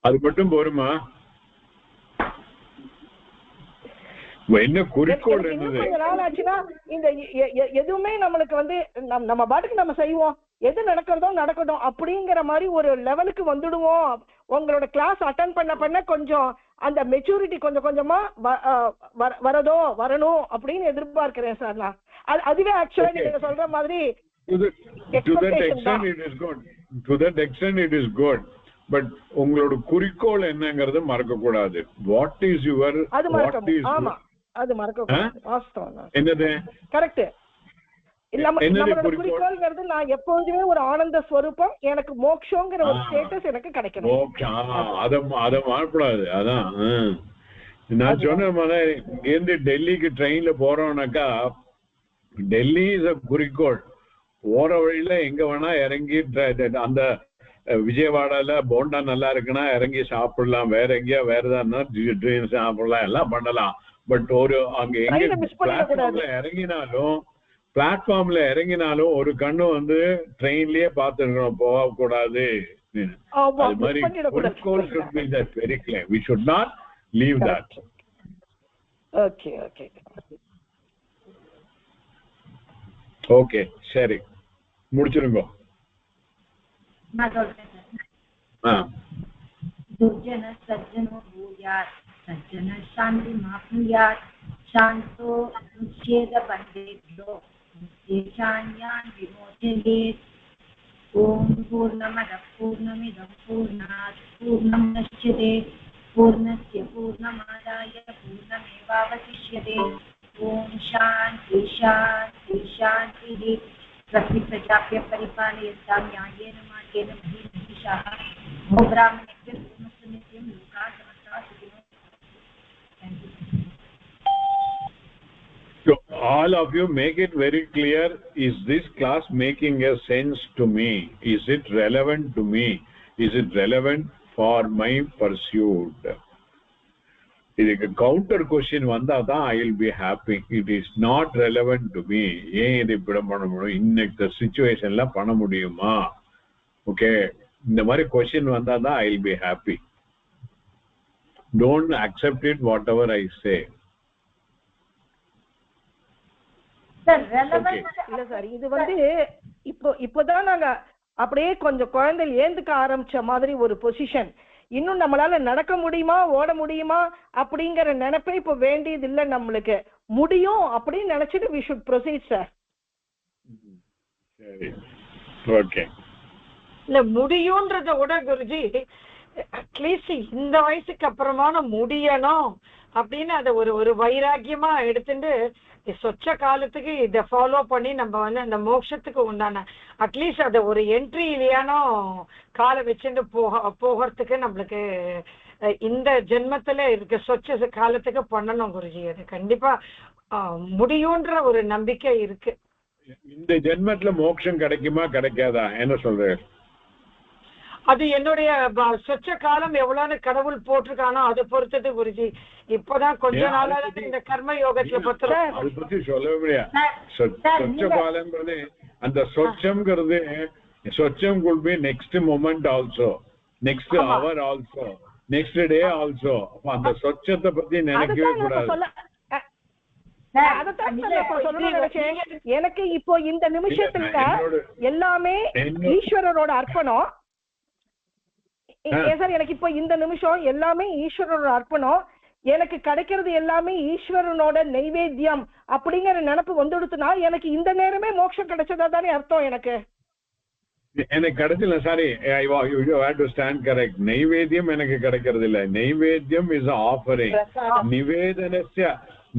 அது மட்டும் போருமா? என்ன குறிக்கோள் ஆச்சுன்னா இந்த எதுவுமே நம்மளுக்கு வந்து நம்ம பாட்டுக்கு நம்ம செய்வோம், எது நடக்கிறதோ நடக்கட்டும் அப்படிங்கிற மாதிரி ஒரு லெவலுக்கு வந்துடுவோம். உங்களோட கிளாஸ் அட்டன் பண்ண கொஞ்சம் அந்த மெச்சூரிட்டி கொஞ்சம் கொஞ்சமா வரணும் அப்படின்னு எதிர்பார்க்கிறேன் சார் நான். அதுவே ஆக்சுவலா நீங்க சொல்ற மாதிரி to that extent it is good, but உங்களோட குறிக்கோள் என்னங்கிறது மறக்க கூடாது. வாட் இஸ் யுவர் ஆமா அது மறக்க கூடாது. வாஸ்தவம். என்னது கரெக்ட்? நம்மளோட குறிக்கோள்ங்கிறது நான் எப்போதுமே ஒரு ஆனந்த ஸ்வரூபம், எனக்கு மோட்சங்கிற ஒரு ஸ்டேட்டஸ் எனக்கு கிடைக்கணும். அத மாறக்கூடாது. அதான் நான் சொன்ன மாதிரி இருந்து டெல்லிக்கு ட்ரெயின்ல போறோம்னாக்கா டெல்லி இஸ் அ குறிக்கோள். போற வழியில எங்க வேணா இறங்கி அந்த விஜயவாடால போண்டா நல்லா இருக்குன்னா இறங்கி சாப்பிடலாம், வேற எங்கேயா வேற ஏதாவது சாப்பிடலாம், எல்லாம் பண்ணலாம். பட் ஒரு அங்க எங்க பிளாட்ஃபார்ம்ல இறங்கினாலும் ஒரு கண்ணு வந்து ட்ரெயின்லயே பாத்துருக்கணும், போக கூடாது. அது மாதிரி குறிக்கோள் should be that very clear. We should not leave that. Okay. Okay, சரி முடிச்சிருங்க. दुर्जन सज्जनो भूयात् सज्जन शांति माप्नुयात् शांतो मुच्येत बन्धेभ्यो मुच्येषान्यान् विमोचयेत्. ओम पूर्णमदः पूर्णमिदं पूर्णात् पूर्णमुदच्यते पूर्णस्य पूर्णमादाय पूर्णमेवावशिष्यते. ओम शांति शांति शांतिः. प्रजाप्य परिपालयन्तां न्यायेन मार्गेण बुद्धिशाः ब्राह्मणेभ्यः पूर्णस्य नित्यं लोकाः समस्ताः सुखिनो. So all of you make it very clear, is this class making a sense to me? Is it relevant to me? Is it relevant for my pursuit? இதுக்கு கவுண்டர் கொஸ்டின் வந்தா தான் I will be happy. It is not relevant to me. ஏன் இது இப்படி பண்ண முடியும், இன்னைக்கு சிச்சுவேஷன்ல பண்ண முடியுமா, ஓகே, இந்த மாதிரி கொஸ்டின் வந்தா தான் I will be happy. Don't accept it whatever I say. இல்ல சார், இது வந்து இப்போதான் நாங்க அப்படியே கொஞ்சம் குழந்தைகள் ஏந்துக்க ஆரம்பிச்ச மாதிரி ஒரு பொசிஷன். இன்னும் நம்மளால நடக்க முடியுமா, ஓட முடியுமா அப்படிங்கிற நினைப்பே இப்ப வேண்டியது இல்லை. நம்மளுக்கு முடியும் அப்படின்னு நினைச்சிட்டு we should proceed சார். சரி, ஓகே. இல்ல முடியும்ன்றத விட குருஜி அட்லீஸ்ட் இந்த வயசுக்கு அப்புறமான முடியணும் அப்படின்னு அதை ஒரு வைராக்கியமா எடுத்துட்டு சொச்ச காலத்துக்கு இதை ஃபாலோ பண்ணி நம்ம வந்து அந்த மோட்சத்துக்கு உண்டான அட்லீஸ்ட் அதை ஒரு என்ட்ரி இல்லையானோ காலை வச்சுட்டு போகிறதுக்கு நம்மளுக்கு இந்த ஜென்மத்துல இருக்க சொச்ச காலத்துக்கு பண்ணணும் குருஜி. அது கண்டிப்பா முடியும்ன்ற ஒரு நம்பிக்கை இருக்கு. இந்த ஜென்மத்துல மோட்சம் கிடைக்குமா கிடைக்காதா என்ன சொல்ற? அது என்னுடைய சொச்ச காலம் எவ்வளவுன்னு கடவுள் போட்டிருக்கானோ அதை பொறுத்தது குருஜி. இப்பதான் கொஞ்ச நாளா இந்த கர்ம யோகத்துல அதை பத்தி சொல்லவே முடியாது. சொச்ச காலம்ங்கிறது அந்த சொச்சம்ங்கிறது சொச்சம் could be next moment also, next hour also, next day also. அந்த சொச்சத்தை பத்தி நினைக்கவே கூடாது. எனக்கு இப்போ இந்த நிமிஷத்துல எல்லாமே ஈஸ்வரரோட அர்ப்பணம். சார் எனக்கு இப்போ இந்த நிமிஷம் எல்லாமே ஈஸ்வரரோட அர்ப்பணம். எனக்கு கிடைக்கிறது எல்லாமே ஈஸ்வரனோட நைவேத்தியம் அப்படிங்கிற நினைப்பு வந்துடுத்துனா எனக்கு இந்த நேரமே மோட்சம் கிடைச்சதா தானே அர்த்தம். எனக்கு கிடைச்சல. Sorry, you have to stand correct. நைவேத்தியம் எனக்கு கிடைக்கிறது இல்ல. நைவேத்தியம் இஸ் ஆஃபரிங்.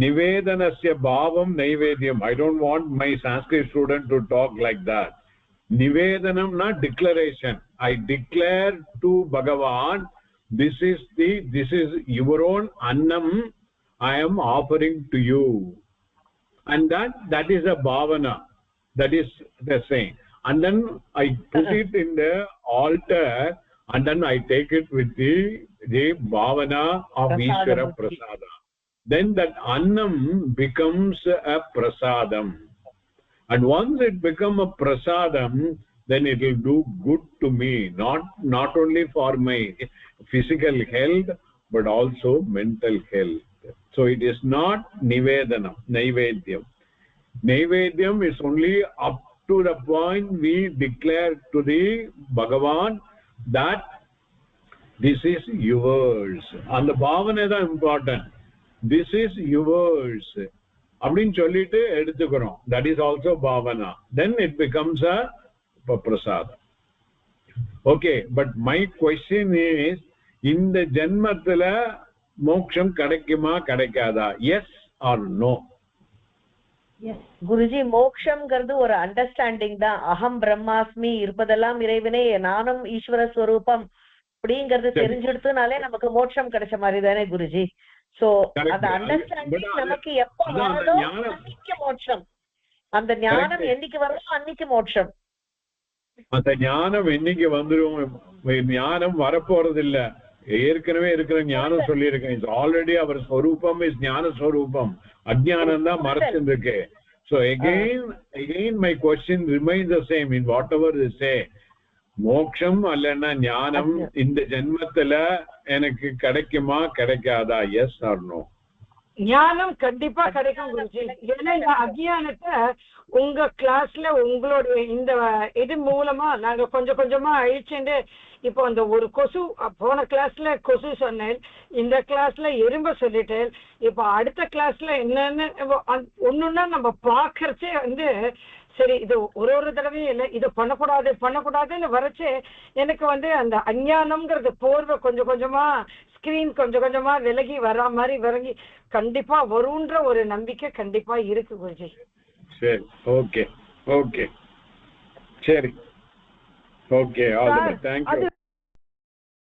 நிவேதனஸ்ய பாவம் நைவேத்தியம். I don't want my Sanskrit student to talk like that. Nivedanam not declaration. I declare to Bhagavan, this is your own annam I am offering to you, and that is a bhavana. That is the saying. And then I put it in the altar, and then I take it with the bhavana of Ishvara Prasada. Then that annam becomes a prasadam, and once it become a prasadam, then it will do good to me, not only for my physical health but also mental health. So it is not nivedanam, naivedyam is only up to the point we declare to the Bhagavan that this is yours, and the bhavana is important. This is yours அப்படின்னு சொல்லிட்டு எடுத்துக்கிறோம். That is also bhavana. Then it becomes a prasada. Okay, but my question is, இந்த ஜென்மத்துல மோட்சம் கிடைக்குமா கிடைக்காதா? Yes or no? Guruji, மோக்ஷம்ங்கிறது ஒரு understanding தான். அகம் பிரம்மாஸ்மி, இருப்பதெல்லாம் இறைவனே, நானும் ஈஸ்வர ஸ்வரூபம் அப்படிங்கறது தெரிஞ்செடுத்தனாலே நமக்கு மோட்சம் கிடைச்ச மாதிரி தானே குருஜி. சோ அந்த அண்டர்ஸ்டாண்டிங் நமக்கு எப்ப வருதோ அன்னைக்கு மோட்சம். அந்த ஞானம் என்னைக்கு வருதோ அன்னைக்கு மோட்சம். அந்த ஞானம் என்னைக்கு வந்துடும்? ஞானம் வரப்போறது இல்ல. ஏற்கனவே இருக்கிற ஞானம் சொல்லியிருக்கேன். இட்ஸ் ஆல்ரெடி அவர் ஸ்வரூபம் இஸ் ஞான ஸ்வரூபம். அஜ்ஞானம் தான் மறைச்சிருக்கு. So again my question remains the same in whatever they say. மோட்சம் அல்லனா ஞானம் இந்த ஜென்மத்துல எனக்கு கிடைக்குமா கிடைக்காதா? Yes or no? ஞானம் கண்டிப்பா கிடைக்கும் குருஜி. ஏன்னா இந்த அஜ்ஞானத்தை உங்க கிளாஸ்ல உங்களுடைய இந்த இது மூலமா நாங்க கொஞ்சம் கொஞ்சமா அழிச்சுட்டு இப்போ அந்த ஒரு கொசு, போன கிளாஸ்ல கொசு சொன்னேன், இந்த கிளாஸ்ல எறும்ப சொல்லிட்டேன். இப்போ அடுத்த கிளாஸ்ல என்னன்னு ஒண்ணுன்னா நம்ம பாக்குறச்சே வந்து சரி இது ஒரு தடவையும் இல்லை, இது பண்ணக்கூடாதுன்னு வரைச்சு எனக்கு வந்து அந்த அஞ்ஞானம்ங்கிறது போர்வை கொஞ்சம் கொஞ்சமா ஸ்கிரீன் கொஞ்சம் கொஞ்சமா விலகி வர மாதிரி விலகி கண்டிப்பா வரும்ன்ற ஒரு நம்பிக்கை கண்டிப்பா இருக்கு குருஜி. சரி, ஓகே, சரி, okay, all the best. Thank you.